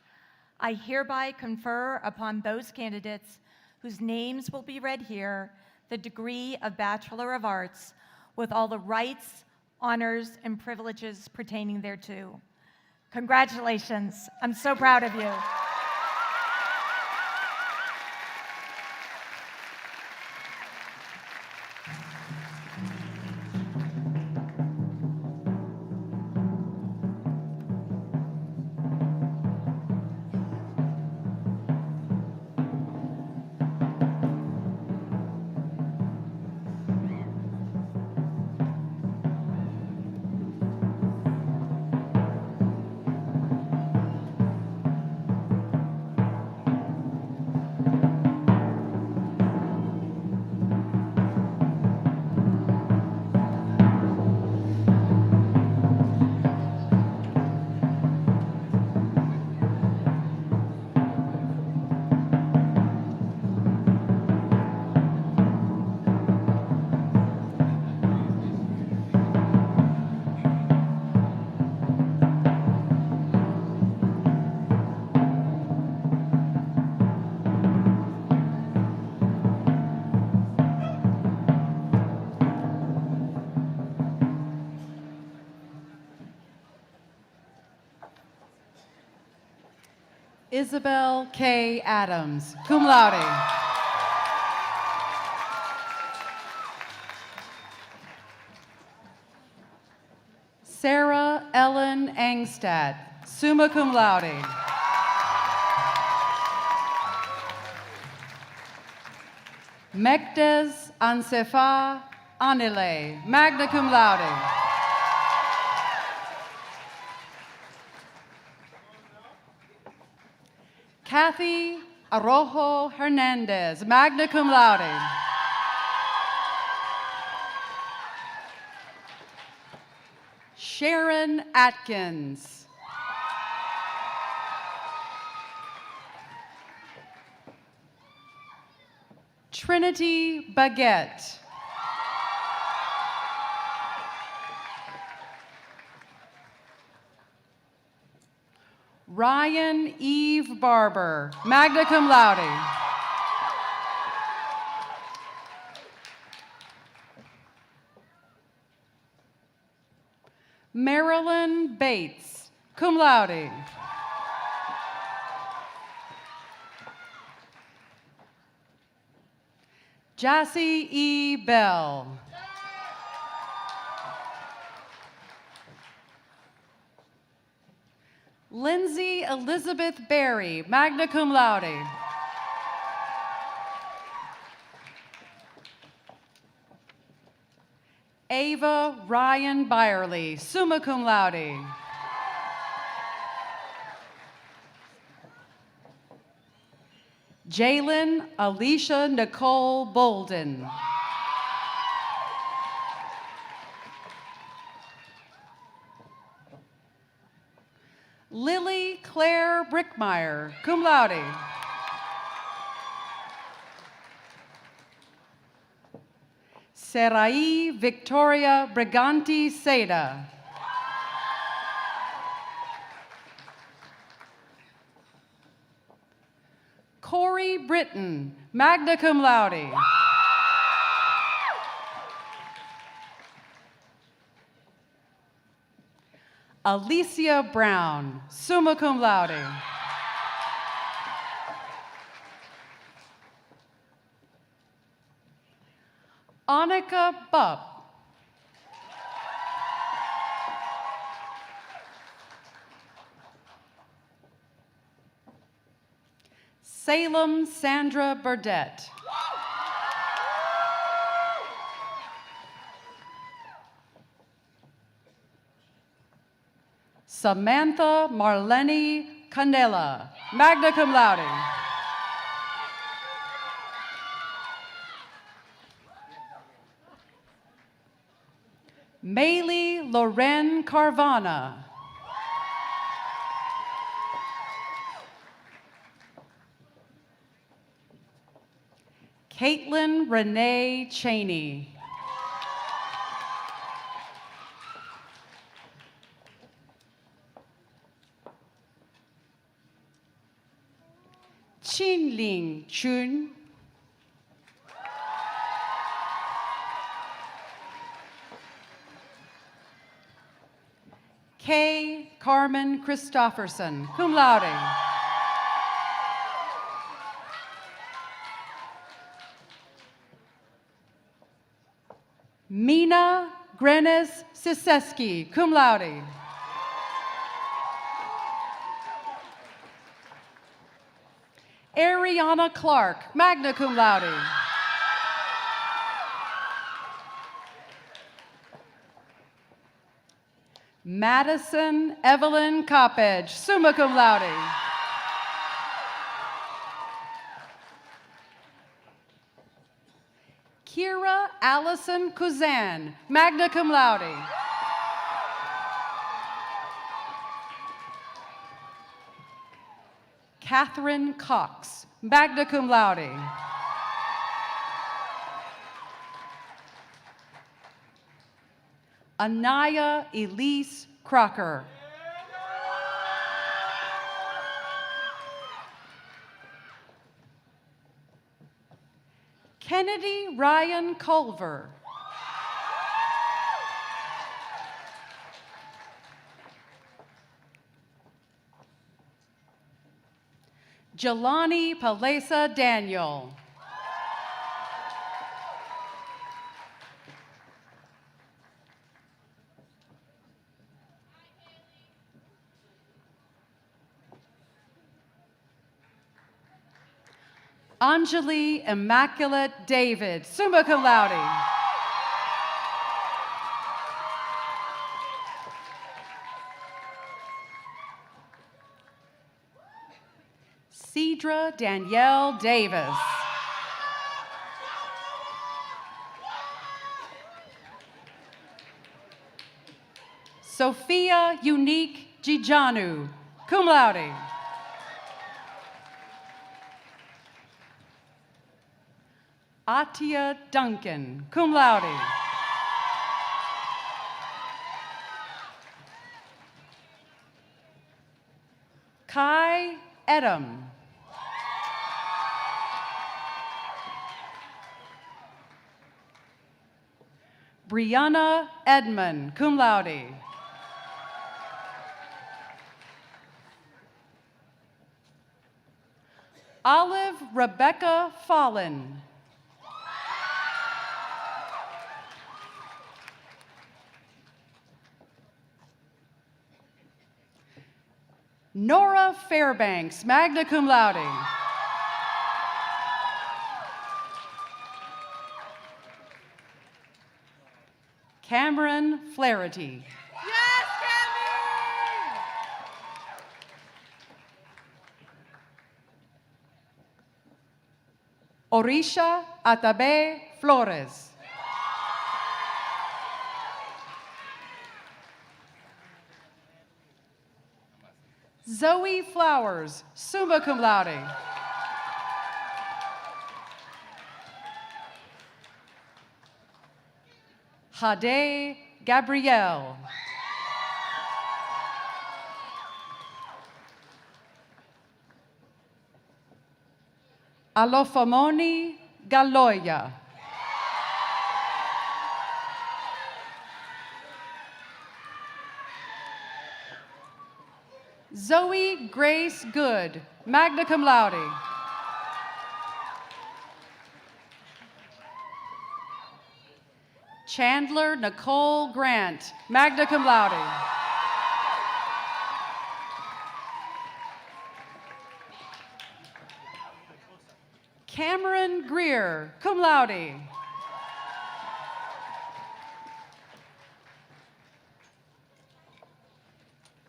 I hereby confer upon those candidates whose names will be read here the degree of Bachelor of Arts with all the rights, honors, and privileges pertaining thereto. Congratulations. I'm so proud of you.
Isabel K. Adams, cum laude. Sarah Ellen Engstad, summa cum laude. Mekdes Ansefa Anile, magna cum laude. Kathy Arrojo Hernandez, magna cum laude. Sharon Atkins. Trinity Baguette. Ryan Eve Barber, magna cum laude. Marilyn Bates, cum laude. Jassy E. Bell. Lindsay Elizabeth Berry, magna cum laude. Ava Ryan Byerly, summa cum laude. Jalen Alicia Nicole Bolden. Lily Claire Brickmeyer, cum laude. Serai Victoria Briganti Seda. Corey Britton, magna cum laude. Alicia Brown, summa cum laude. Annika Bupp. Salem Sandra Burdette. Samantha Marlene Canela, magna cum laude. Maylee Loren Carvana. Caitlin Renee Cheney. Chin-Ling Chun. Kay Carmen Christofferson, cum laude. Mina Grenes Siseski, cum laude. Ariana Clark, magna cum laude. Madison Evelyn Coppedge, summa cum laude. Kira Allison Kuzan, magna cum laude. Catherine Cox, magna cum laude. Anaya Elise Crocker. Kennedy Ryan Culver. Jelani Palesa Daniel. Anjali Immaculate David, summa cum laude. Cedra Danielle Davis. Sophia Unique Gijanu, cum laude. Atia Duncan, cum laude. Kai Edam. Brianna Edmond, cum laude. Olive Rebecca Fallon. Nora Fairbanks, magna cum laude. Cameron Flaherty.
Yes, Cameron!
Orisha Atabe Flores. Zoe Flowers, summa cum laude. Hade Gabrielle. Alofamoni Galoya. Zoe Grace Good, magna cum laude. Chandler Nicole Grant, magna cum laude. Cameron Greer, cum laude.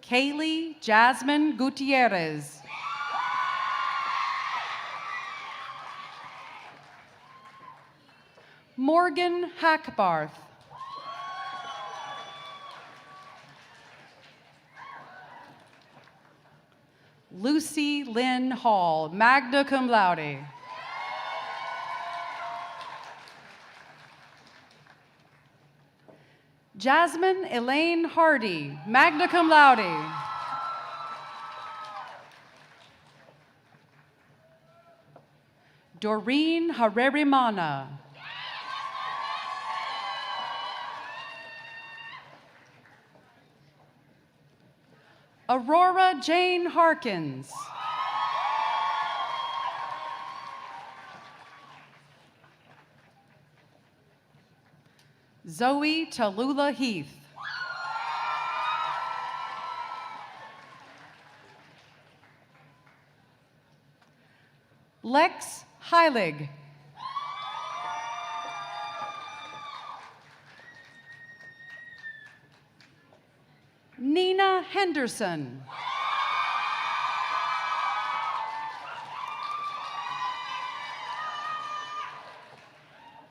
Kaylee Jasmine Gutierrez. Morgan Hackbarth. Lucy Lynn Hall, magna cum laude. Jasmine Elaine Hardy, magna cum laude. Doreen Harerimana. Aurora Jane Harkins. Zoe Tallulah Heath. Lex Heilig. Nina Henderson.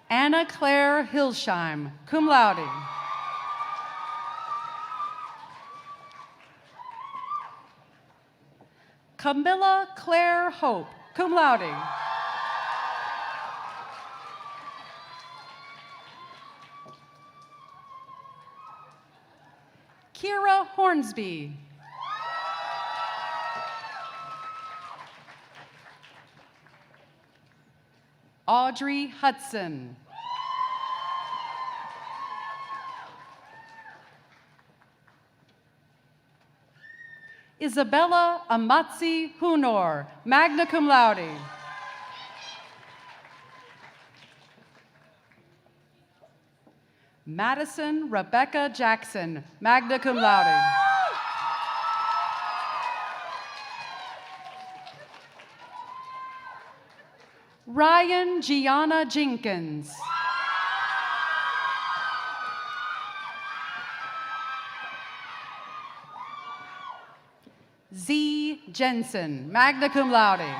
Anna Claire Hilsheim, cum laude. Camilla Claire Hope, cum laude. Kira Hornsby. Audrey Hudson. Isabella Amatsi Hunor, magna cum laude. Madison Rebecca Jackson, magna cum laude. Ryan Gianna Jenkins. Z. Jensen, magna cum laude.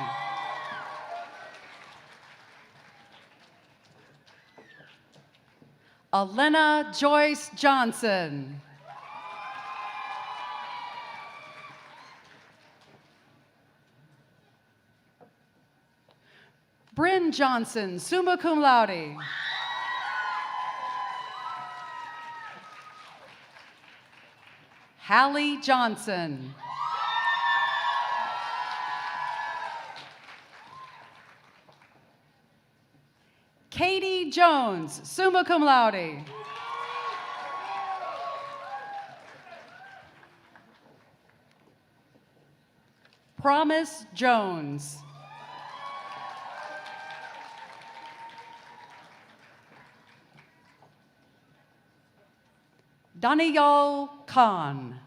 Elena Joyce Johnson. Bryn Johnson, summa cum laude. Hallie Johnson. Katie Jones, summa cum laude. Promise Jones. Daniyal Khan.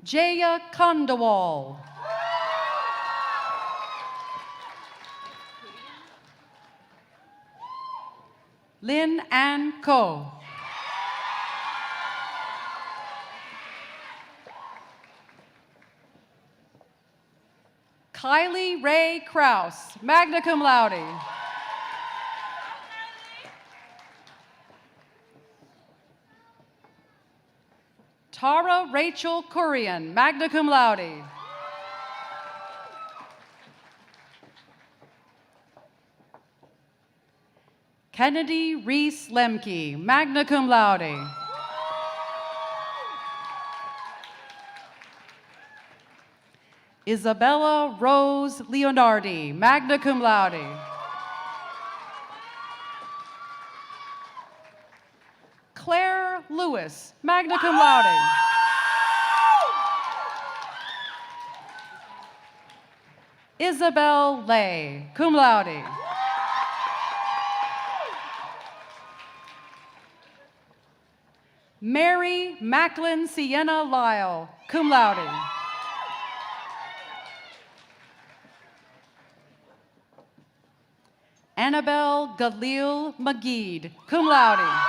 Jaya Kandawal. Lin Ann Ko. Kylie Ray Kraus, magna cum laude. Tara Rachel Kurian, magna cum laude. Kennedy Reese Lemke, magna cum laude. Isabella Rose Leonardi, magna cum laude. Claire Lewis, magna cum laude. Isabel Lay, cum laude. Mary Macklin Sienna Lyle, cum laude. Annabelle Galil Magid, cum laude.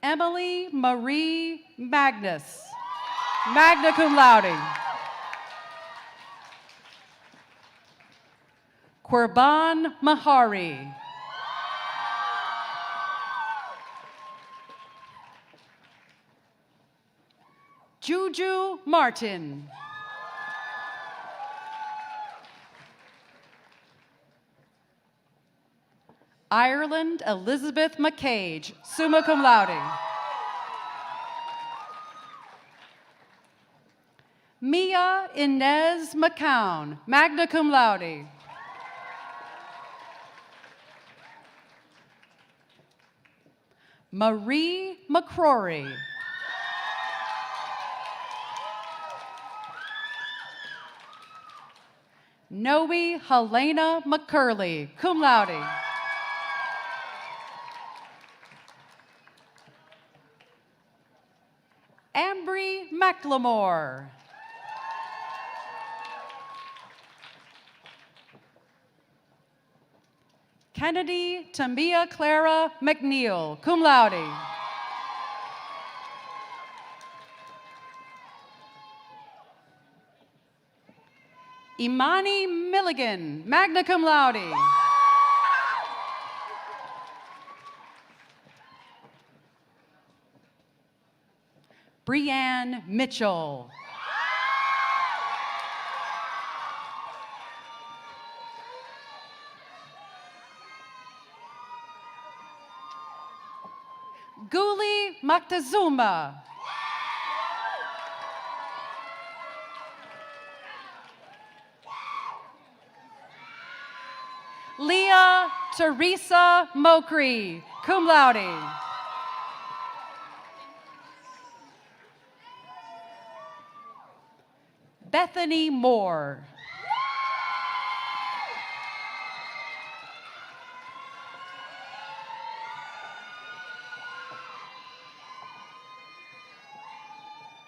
Emily Marie Magnus, magna cum laude. Qurban Mahari. Juju Martin. Ireland Elizabeth McCage, summa cum laude. Mia Inez McCown, magna cum laude. Marie McCrory. Noe Helena McCurley, cum laude. Ambry McLemore. Kennedy Tamia Clara McNeil, cum laude. Imani Milligan, magna cum laude. Brianne Mitchell. Guli Maktazuma. Leah Teresa Mokri, cum laude. Bethany Moore.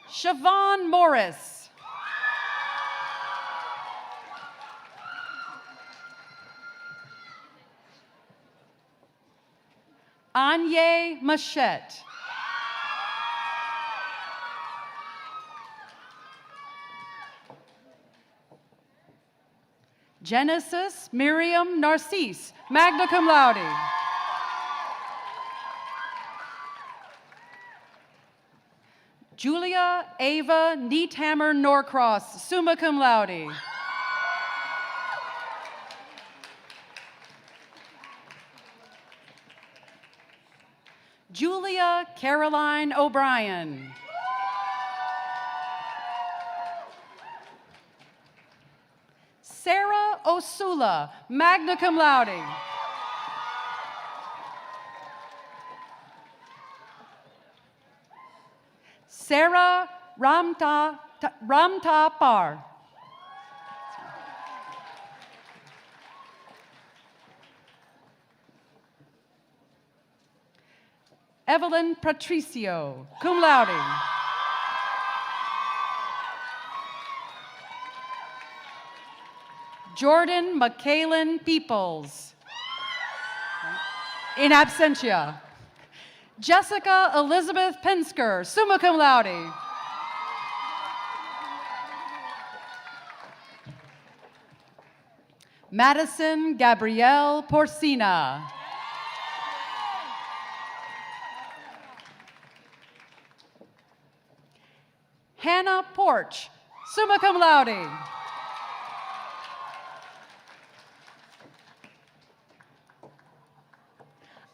Siobhan Morris. Anye Machette. Genesis Miriam Narcisse, magna cum laude. Julia Ava Neathammer Norcross, summa cum laude. Julia Caroline O'Brien. Sarah Osula, magna cum laude. Sarah Ramtapar. Evelyn Patricio, cum laude. Jordan McKaylin Peoples, in absentia. Jessica Elizabeth Pensker, summa cum laude. Madison Gabrielle Porcina. Hannah Porch, summa cum laude.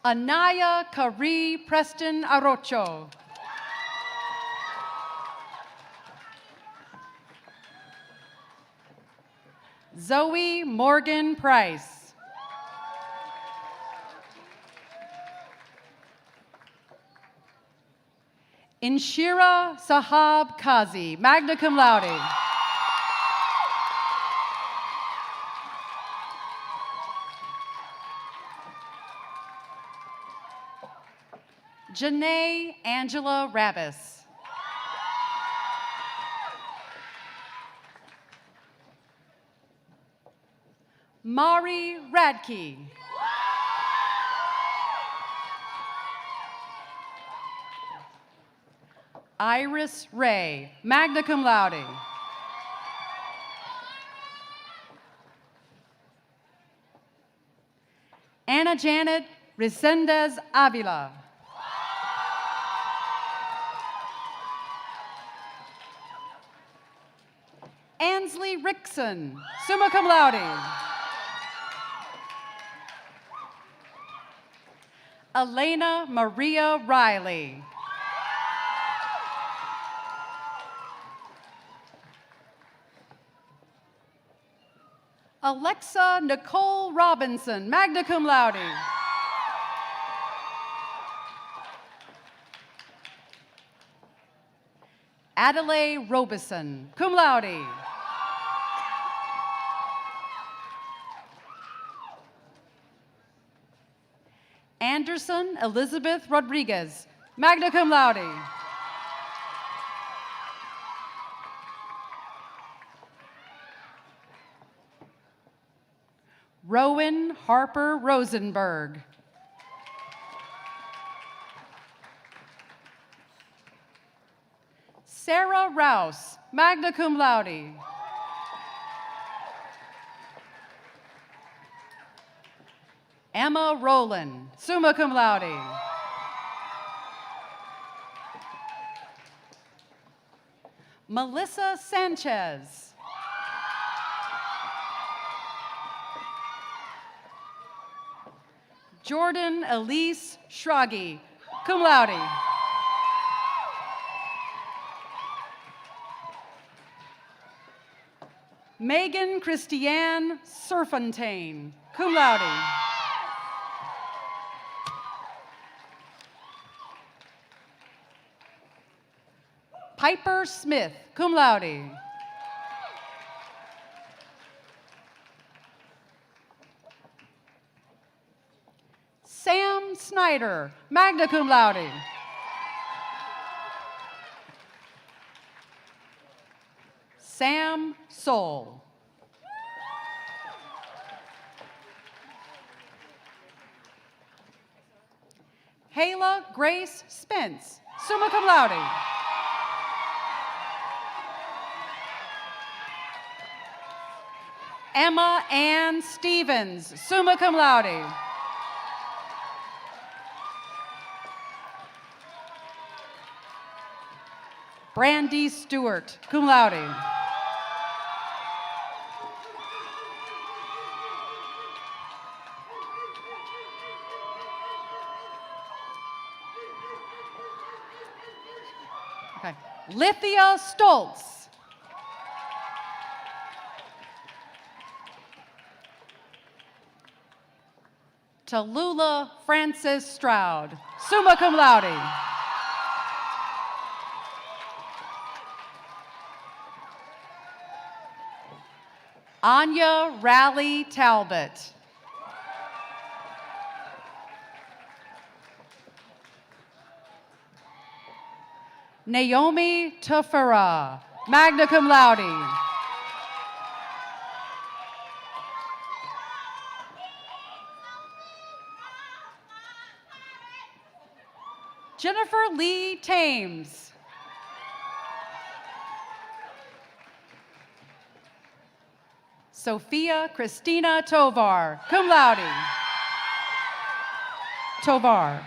Anaya Kari Preston Arocho. Zoe Morgan Price. Inshira Sahab Kazi, magna cum laude. Janae Angela Rabbis. Mari Radke. Iris Ray, magna cum laude. Anna Janet Resendez Avila. Ansley Rickson, summa cum laude. Elena Maria Riley. Alexa Nicole Robinson, magna cum laude. Adelaide Robeson, cum laude. Anderson Elizabeth Rodriguez, magna cum laude. Rowan Harper Rosenberg. Sarah Rouse, magna cum laude. Emma Rowland, summa cum laude. Melissa Sanchez. Jordan Elise Schragi, cum laude. Megan Christiane Serfontaine, cum laude. Piper Smith, cum laude. Sam Snyder, magna cum laude. Sam Soul. Layla Grace Spence, summa cum laude. Emma Ann Stevens, summa cum laude. Brandy Stewart, cum laude. Okay. Lithia Stoltz. Tallulah Francis Stroud, summa cum laude. Anya Raleigh Talbot. Naomi Tafara, magna cum laude. Jennifer Lee Thames. Sophia Christina Tovar, cum laude. Tovar.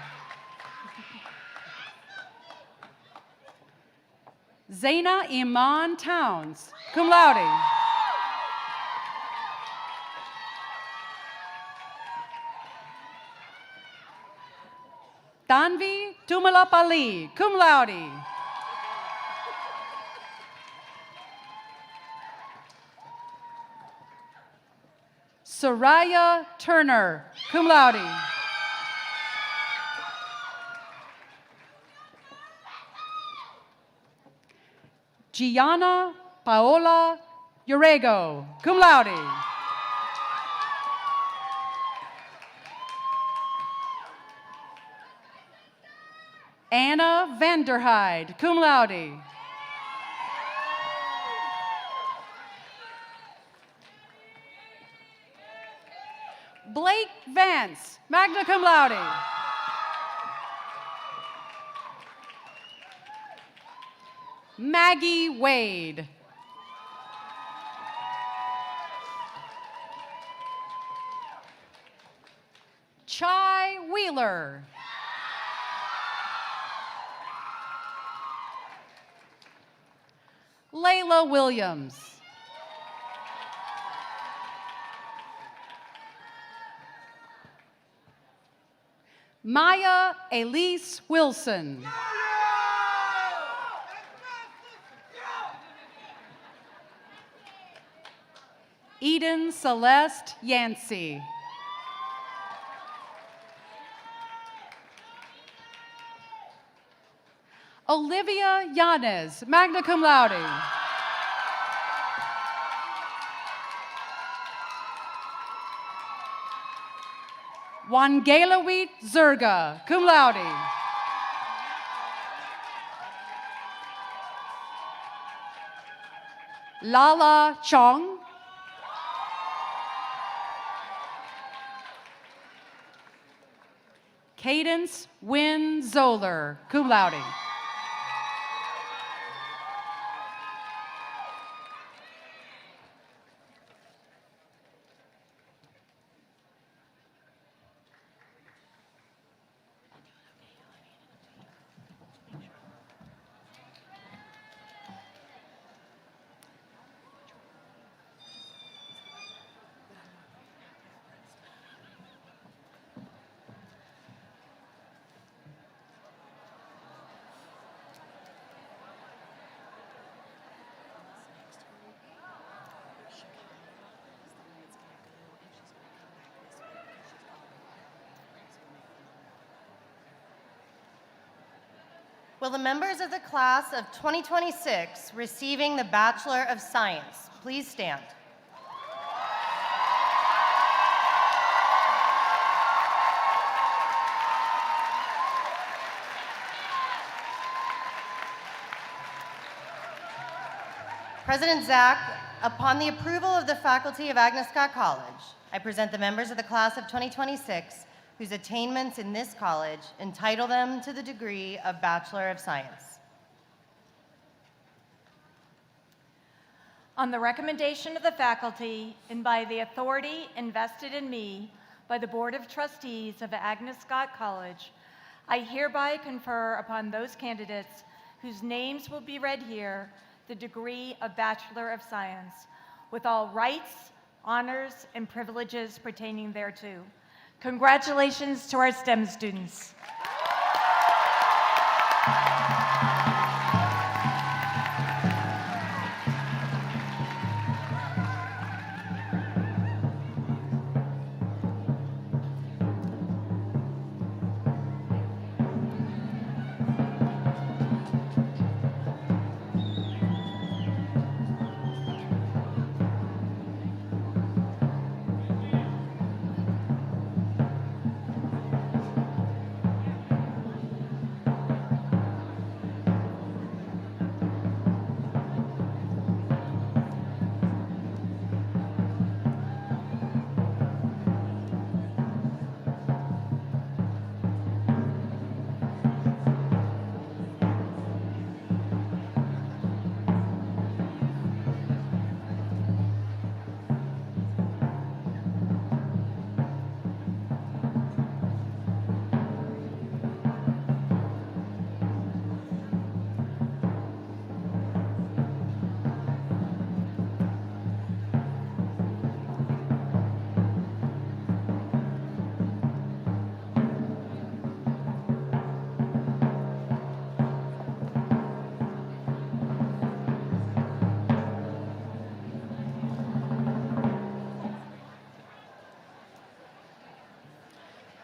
Zaina Iman Towns, cum laude. Tanvi Tumalapali, cum laude. Soraya Turner, cum laude. Gianna Paola Urego, cum laude. Anna Vanderhyde, cum laude. Blake Vance, magna cum laude. Maggie Wade. Chai Wheeler. Layla Williams. Maya Elise Wilson. Eden Celeste Yancey. Olivia Yanez, magna cum laude. Wangelawit Zerga, cum laude. Lala Chong. Cadence Wynn Zoller, cum laude.
Will the members of the class of 2026 receiving the Bachelor of Science please stand? President Zach, upon the approval of the faculty of Agnes Scott College, I present the members of the class of 2026 whose attainments in this college entitle them to the degree of Bachelor of Science.
On the recommendation of the faculty and by the authority invested in me by the Board of Trustees of Agnes Scott College, I hereby confer upon those candidates whose names will be read here the degree of Bachelor of Science, with all rights, honors, and privileges pertaining thereto. Congratulations to our STEM students.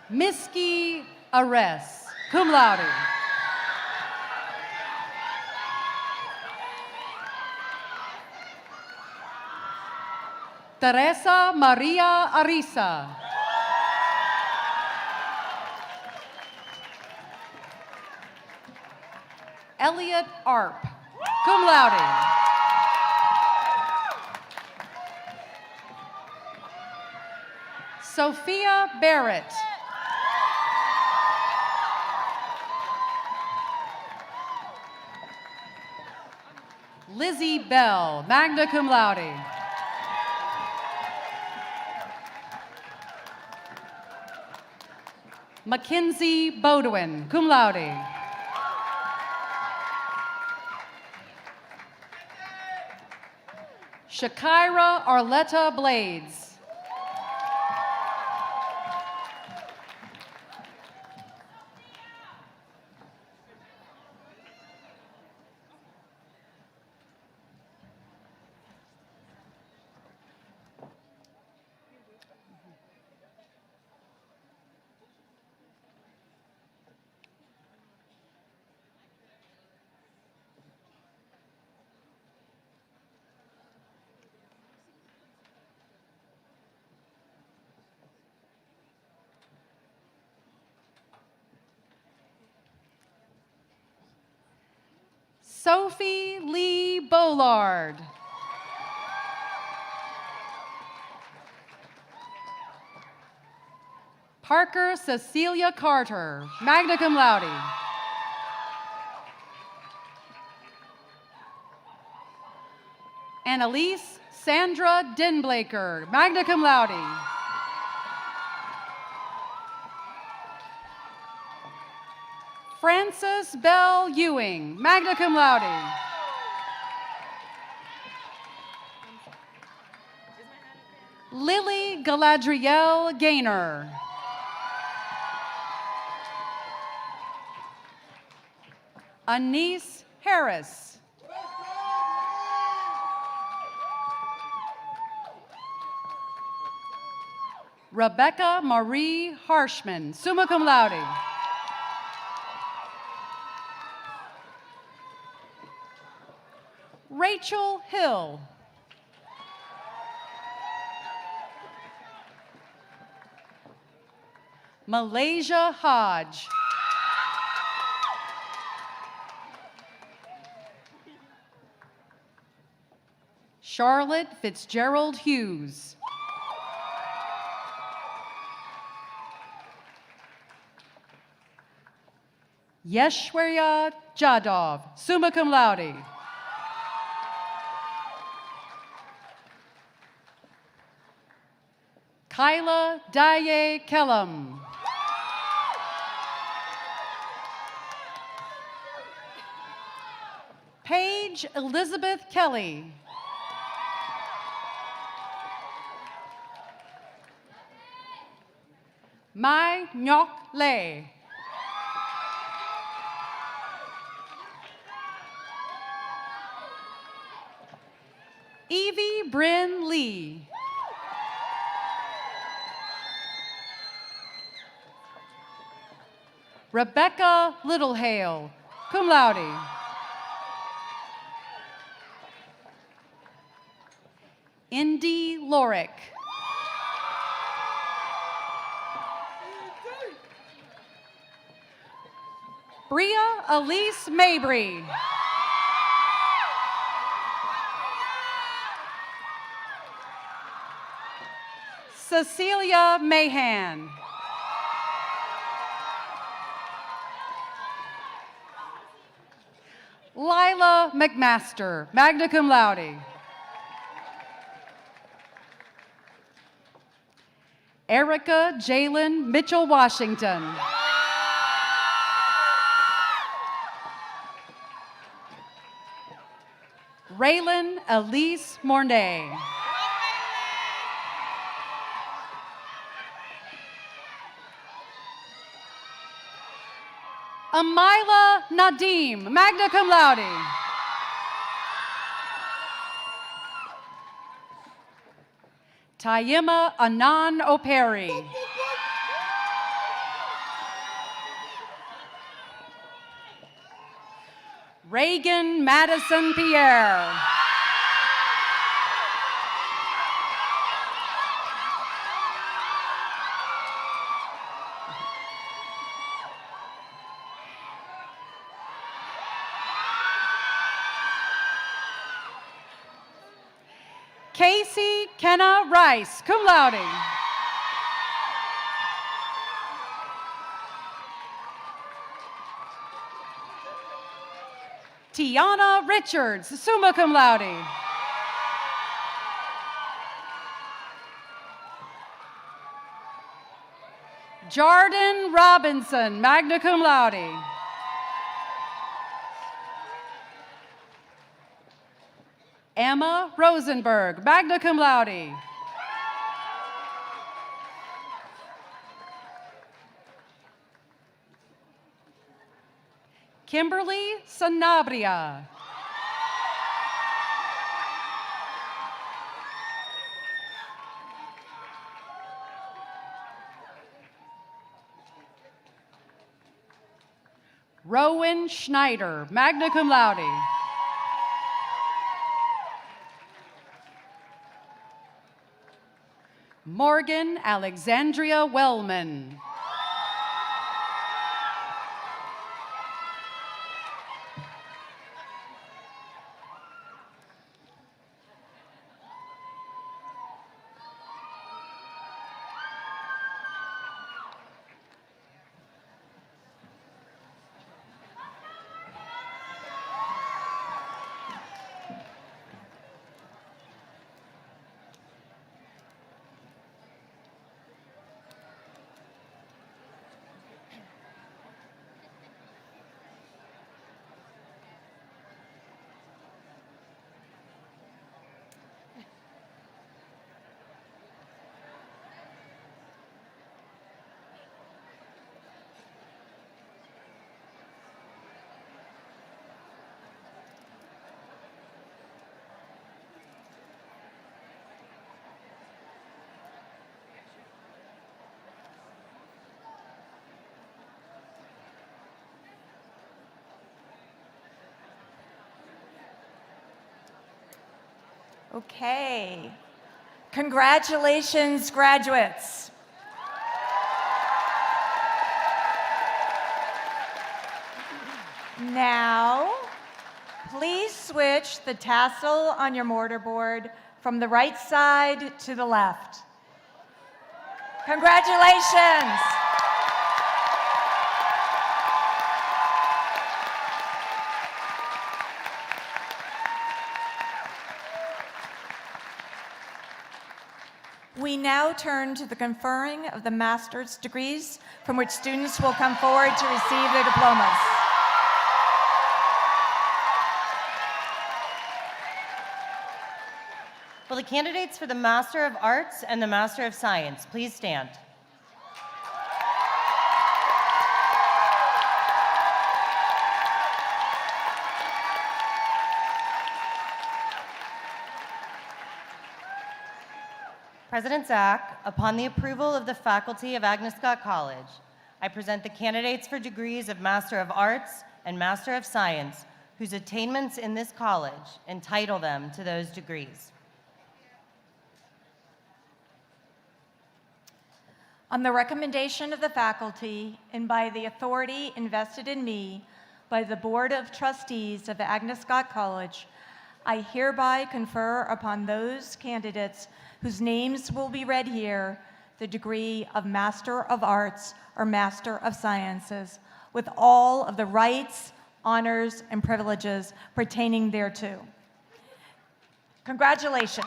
Miski Ares, cum laude. Teresa Maria Arisa. Elliot Arp, cum laude. Sophia Barrett. Lizzie Bell, magna cum laude. Mackenzie Bodwin, cum laude. Shakira Arletta Blades. Sophie Lee Bollard. Parker Cecilia Carter, magna cum laude. Annalise Sandra Denblaker, magna cum laude. Frances Bell Ewing, magna cum laude. Lily Galadriel Gaynor. Anise Harris. Rebecca Marie Harshman, summa cum laude. Rachel Hill. Malaysia Hodge. Charlotte Fitzgerald Hughes. Yeshwarya Jadov, summa cum laude. Kyla Daye Kellum. Paige Elizabeth Kelly. Mai Nyok Le. Evie Bryn Lee. Rebecca Littlehale, cum laude. Indy Lorick. Bria Elise Mabry. Cecilia Mahan. Lila McMaster, magna cum laude. Erica Jalen Mitchell Washington. Raylan Elise Mornay. Amila Nadim, magna cum laude. Tayima Anan Operi. Reagan Madison Pierre. Casey Kenna Rice, cum laude. Tiana Richards, summa cum laude. Jarden Robinson, magna cum laude. Emma Rosenberg, magna cum laude. Kimberly Sanabria. Rowan Schneider, magna cum laude. Morgan Alexandria Wellman.
Okay. Congratulations, graduates. Now, please switch the tassel on your mortarboard from the right side to the left. Congratulations. We now turn to the conferring of the master's degrees, from which students will come forward to receive their diplomas.
Will the candidates for the Master of Arts and the Master of Science please stand? President Zach, upon the approval of the faculty of Agnes Scott College, I present the candidates for degrees of Master of Arts and Master of Science whose attainments in this college entitle them to those degrees.
On the recommendation of the faculty and by the authority invested in me by the Board of Trustees of Agnes Scott College, I hereby confer upon those candidates whose names will be read here the degree of Master of Arts or Master of Sciences with all of the rights, honors, and privileges pertaining thereto. Congratulations.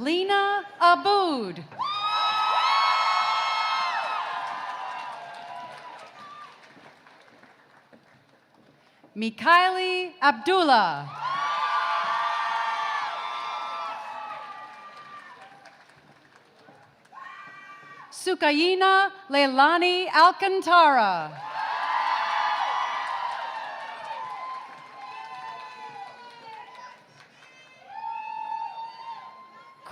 Lena Aboud. Mikhaili Abdullah. Sukayina Leilani Alcantara.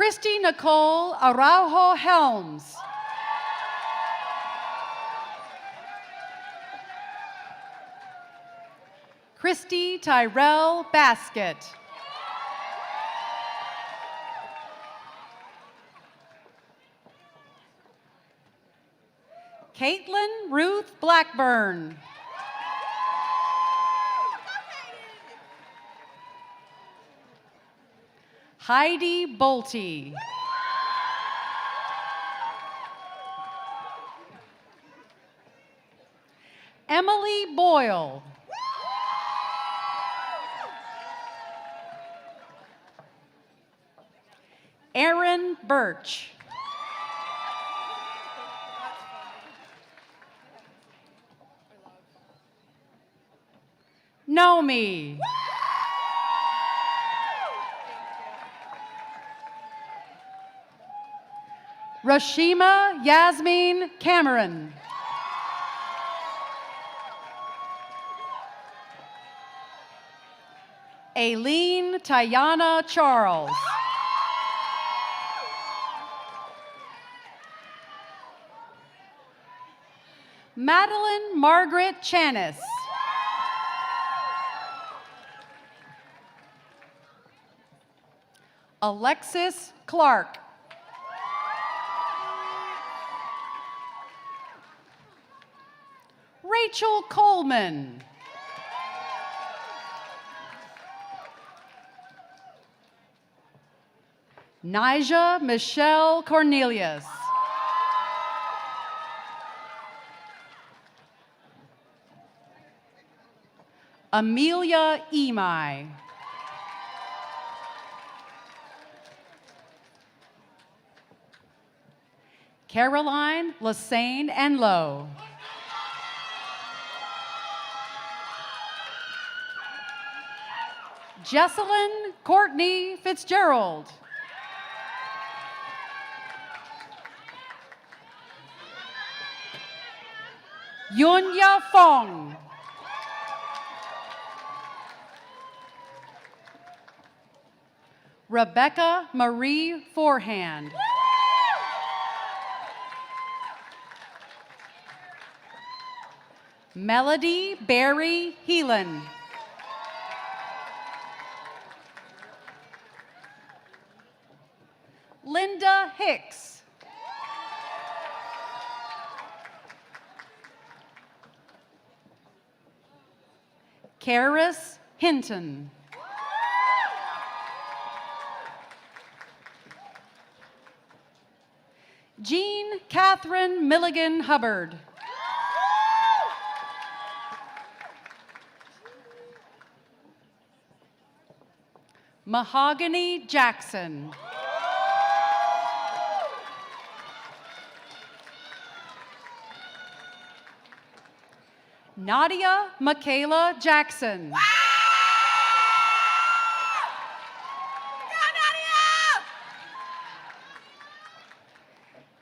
Christy Nicole Araujo Helms. Christy Tyrell Basket. Caitlin Ruth Blackburn. Heidi Bolte. Emily Boyle. Aaron Birch. Nomi. Rashima Yasmin Cameron. Aileen Tayana Charles. Madeline Margaret Chanis. Alexis Clark. Rachel Coleman. Nija Michelle Cornelius. Amelia Emai. Caroline Lassane Enlow. Jesselyn Courtney Fitzgerald. Yunya Fong. Rebecca Marie Forehand. Melody Barry Heelan. Linda Hicks. Karis Hinton. Jean Catherine Milligan Hubbard. Mahogany Jackson. Nadia Michaela Jackson.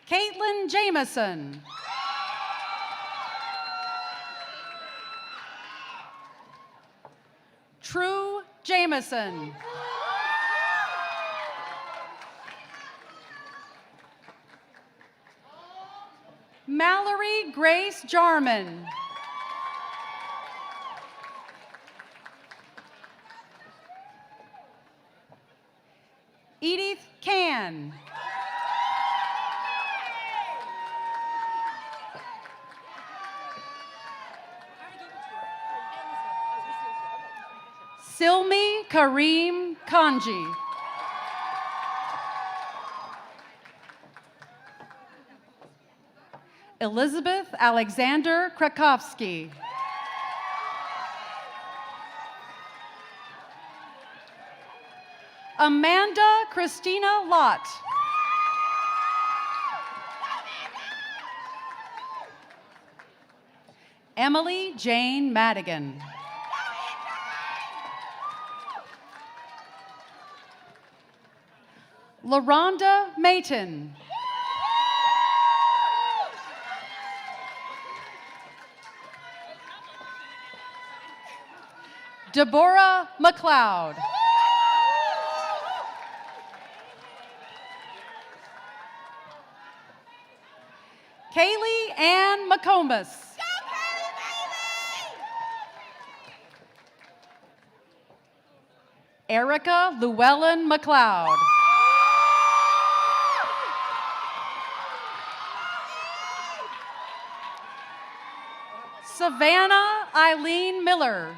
Caitlin Jameson. True Jameson. Mallory Grace Jarman. Edith Can. Silmi Kareem Kanji. Elizabeth Alexander Krakowski. Amanda Christina Lott. Emily Jane Madigan. LaRonda Mayton. Deborah McLeod. Kaylee Ann McComas. Erica Llewellyn McLeod. Savannah Eileen Miller.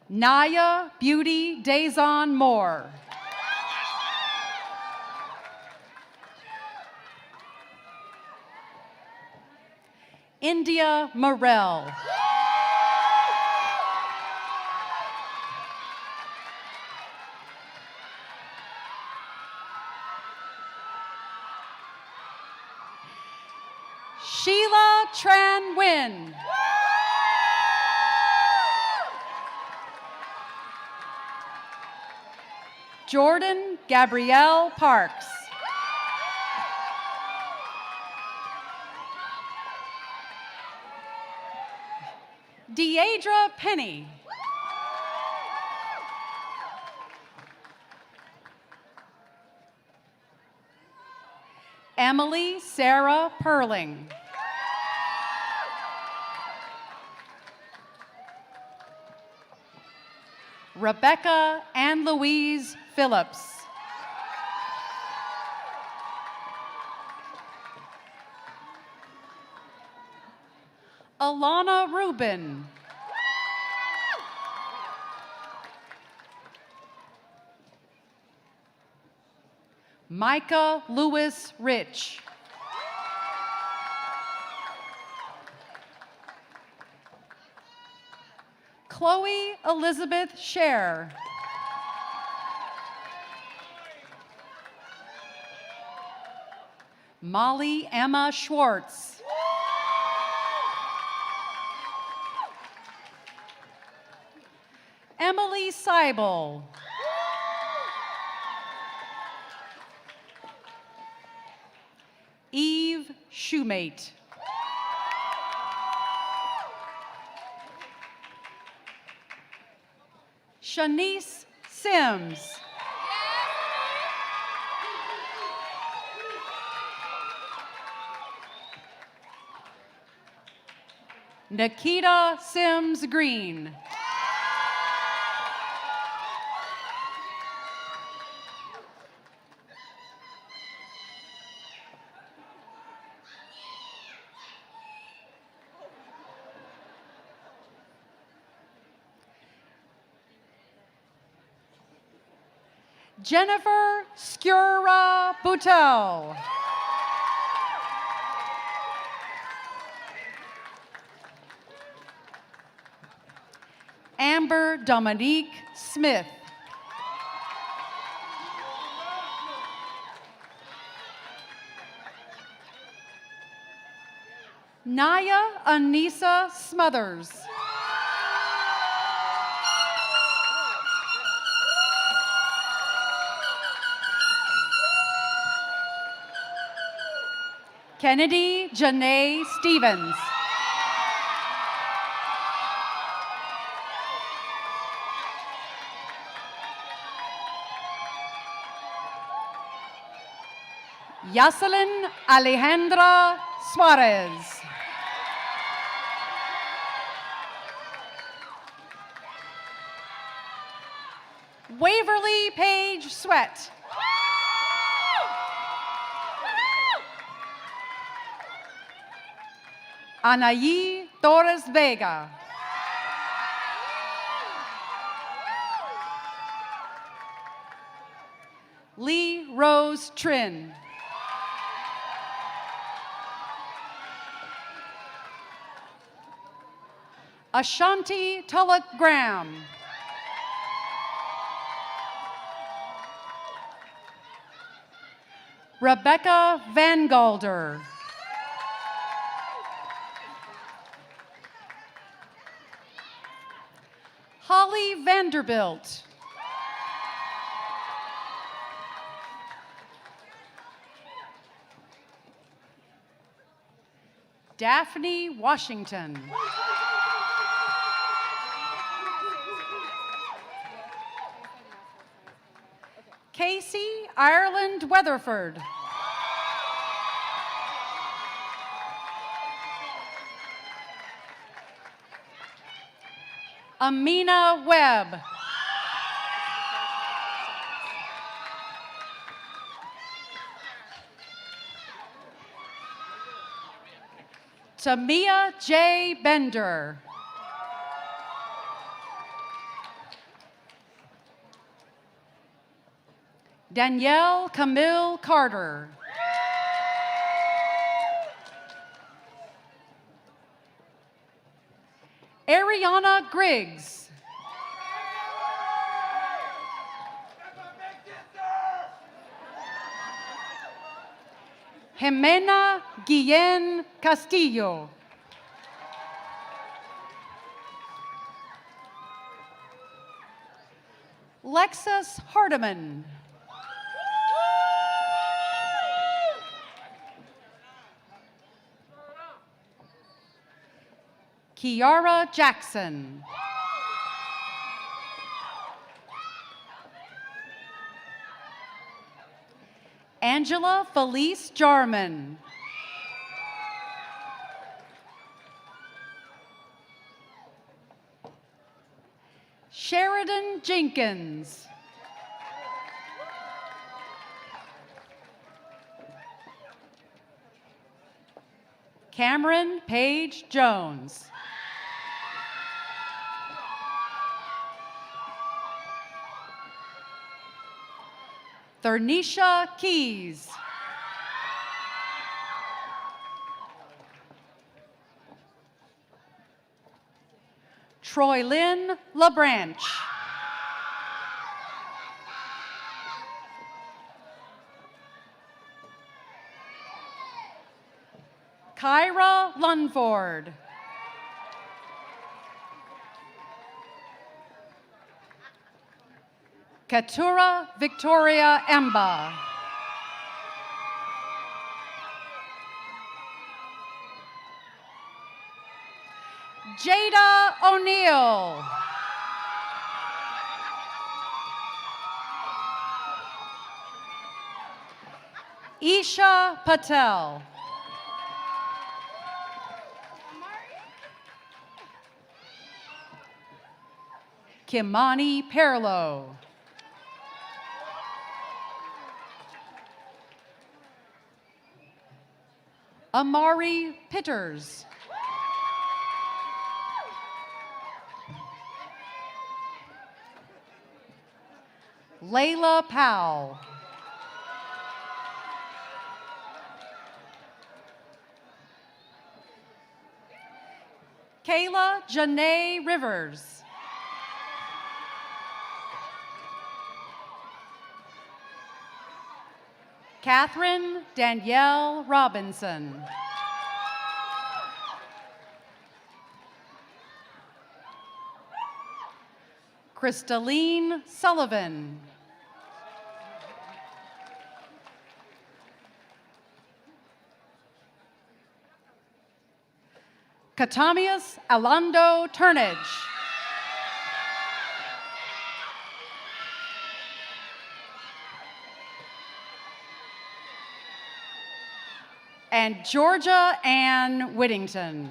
Naya Beauty Dazon Moore. India Morell. Sheila Tran Nguyen. Jordan Gabrielle Parks. Deidra Penny. Emily Sarah Perling. Rebecca Ann Louise Phillips. Alana Rubin. Micah Lewis Rich. Chloe Elizabeth Scher. Molly Emma Schwartz. Emily Seibel. Eve Shoemate. Shanice Sims. Nikita Sims Green. Jennifer Skura Boutel. Amber Dominique Smith. Naya Anissa Smothers. Kennedy Janae Stevens. Yaselin Alejandra Suarez. Waverly Page Sweat. Anaí Torres Vega. Lee Rose Trin. Ashanti Tulloch Graham. Rebecca Van Galder. Holly Vanderbilt. Daphne Washington. Casey Ireland Weatherford. Amina Webb. Tamia J. Bender. Danielle Camille Carter. Ariana Griggs. Jimena Guillen Castillo. Lexus Hardiman. Kiara Jackson. Angela Felice Jarman. Sheridan Jenkins. Cameron Paige Jones. Thernisha Keys. Troy Lynn LaBranch. Kyra Lunford. Katura Victoria Emba. Jada O'Neill. Isha Patel. Kimani Perlo. Amari Pitters. Layla Powell. Kayla Janae Rivers. Catherine Danielle Robinson. Crystalline Sullivan. Katamius Alando Turnage. And Georgia Ann Whittington.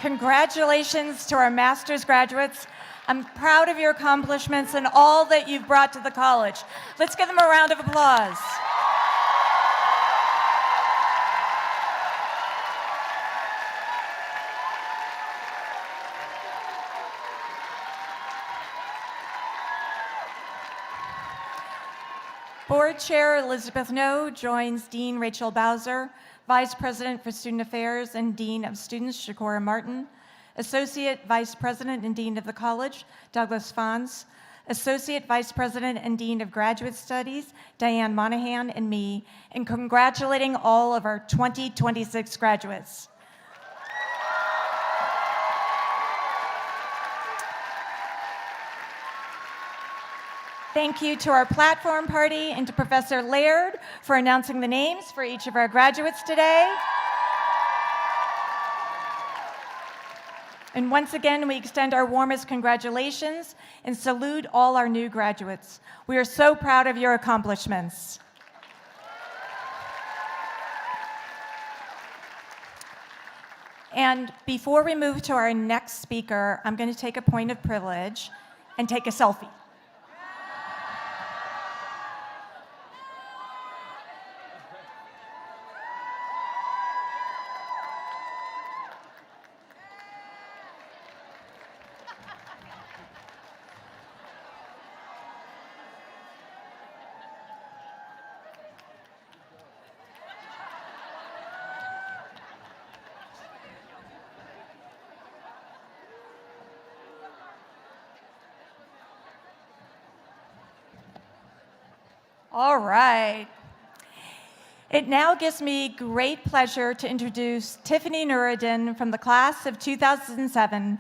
Congratulations to our master's graduates. I'm proud of your accomplishments and all that you've brought to the college. Let's give them a round of applause. Board Chair Elizabeth No joins Dean Rachel Bowser, Vice President for Student Affairs and Dean of Students Shakora Martin, Associate Vice President and Dean of the College Douglas Fons, Associate Vice President and Dean of Graduate Studies Diane Monahan, and me, and congratulating all of our 2026 graduates. Thank you to our platform party and to Professor Laird for announcing the names for each of our graduates today. And once again, we extend our warmest congratulations and salute all our new graduates. We are so proud of your accomplishments. And before we move to our next speaker, I'm going to take a point of privilege and take a selfie. All right. It now gives me great pleasure to introduce Tiffany Nuruddin from the class of 2007,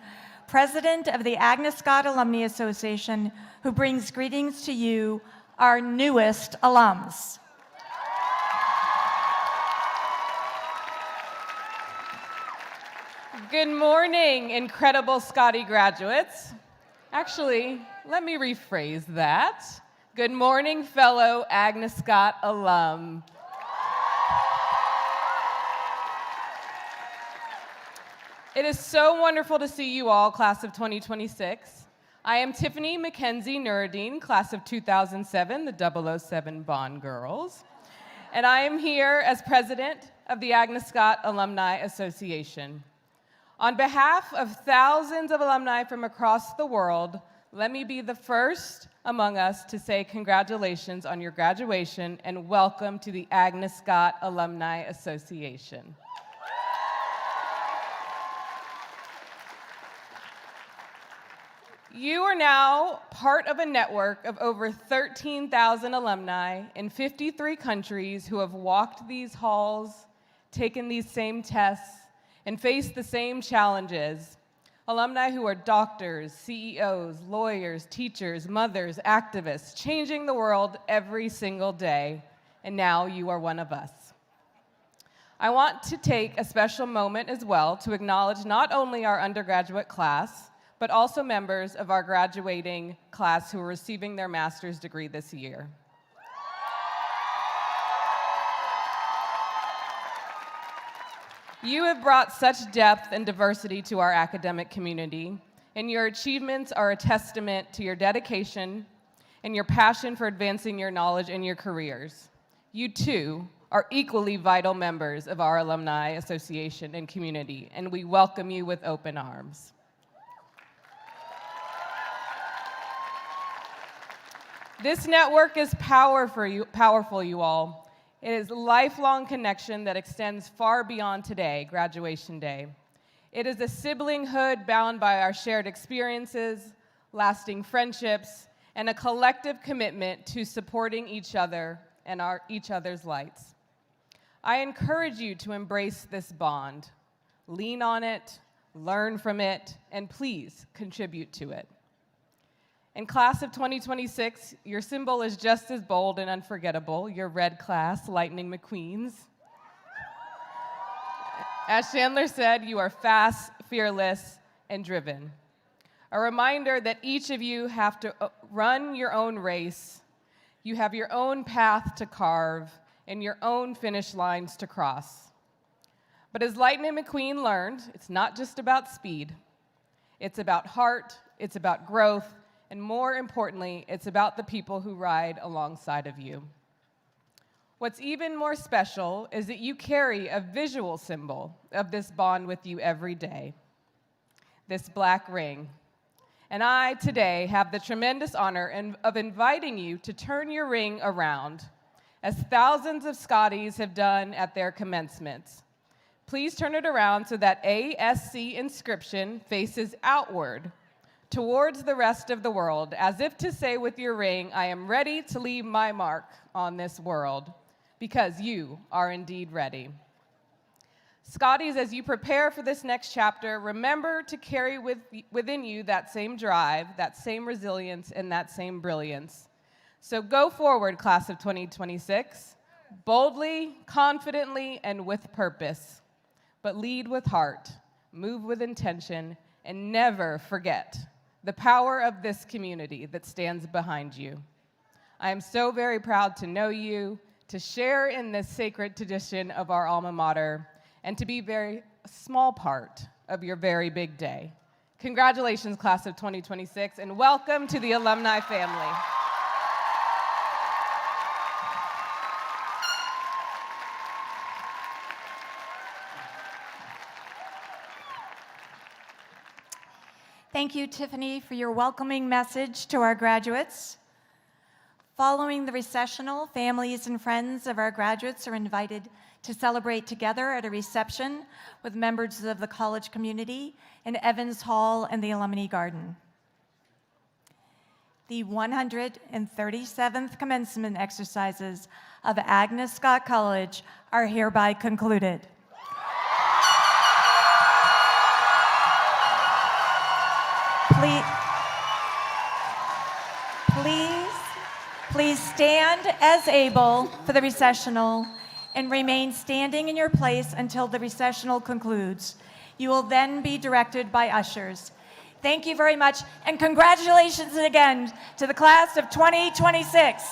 president of the Agnes Scott Alumni Association, who brings greetings to you, our newest alums.
Good morning, incredible Scotty graduates. Actually, let me rephrase that. Good morning, fellow Agnes Scott alum. It is so wonderful to see you all, class of 2026. I am Tiffany Mackenzie Nuruddin, class of 2007, the 007 Bond Girls. And I am here as president of the Agnes Scott Alumni Association. On behalf of thousands of alumni from across the world, let me be the first among us to say congratulations on your graduation and welcome to the Agnes Scott Alumni Association. You are now part of a network of over 13,000 alumni in 53 countries who have walked these halls, taken these same tests, and faced the same challenges. Alumni who are doctors, CEOs, lawyers, teachers, mothers, activists, changing the world every single day, and now you are one of us. I want to take a special moment as well to acknowledge not only our undergraduate class, but also members of our graduating class who are receiving their master's degree this year. You have brought such depth and diversity to our academic community, and your achievements are a testament to your dedication and your passion for advancing your knowledge and your careers. You too are equally vital members of our alumni association and community, and we welcome you with open arms. This network is powerful, you all. It is a lifelong connection that extends far beyond today, graduation day. It is a siblinghood bound by our shared experiences, lasting friendships, and a collective commitment to supporting each other and each other's lights. I encourage you to embrace this bond. Lean on it, learn from it, and please contribute to it. In class of 2026, your symbol is just as bold and unforgettable, your red class, Lightning McQueens. As Chandler said, you are fast, fearless, and driven. A reminder that each of you have to run your own race, you have your own path to carve, and your own finish lines to cross. But as Lightning McQueen learned, it's not just about speed. It's about heart, it's about growth, and more importantly, it's about the people who ride alongside of you. What's even more special is that you carry a visual symbol of this bond with you every day, this black ring. And I, today, have the tremendous honor of inviting you to turn your ring around, as thousands of Scotties have done at their commencements. Please turn it around so that ASC inscription faces outward, towards the rest of the world, as if to say with your ring, I am ready to leave my mark on this world, because you are indeed ready. Scotties, as you prepare for this next chapter, remember to carry within you that same drive, that same resilience, and that same brilliance. So go forward, class of 2026, boldly, confidently, and with purpose, but lead with heart, move with intention, and never forget the power of this community that stands behind you. I am so very proud to know you, to share in this sacred tradition of our alma mater, and to be a small part of your very big day. Congratulations, class of 2026, and welcome to the alumni family.
Thank you, Tiffany, for your welcoming message to our graduates. Following the recessional, families and friends of our graduates are invited to celebrate together at a reception with members of the college community in Evans Hall and the Alumni Garden. The 137th commencement exercises of Agnes Scott College are hereby concluded. Please stand as able for the recessional and remain standing in your place until the recessional concludes. You will then be directed by ushers. Thank you very much, and congratulations again to the class of 2026.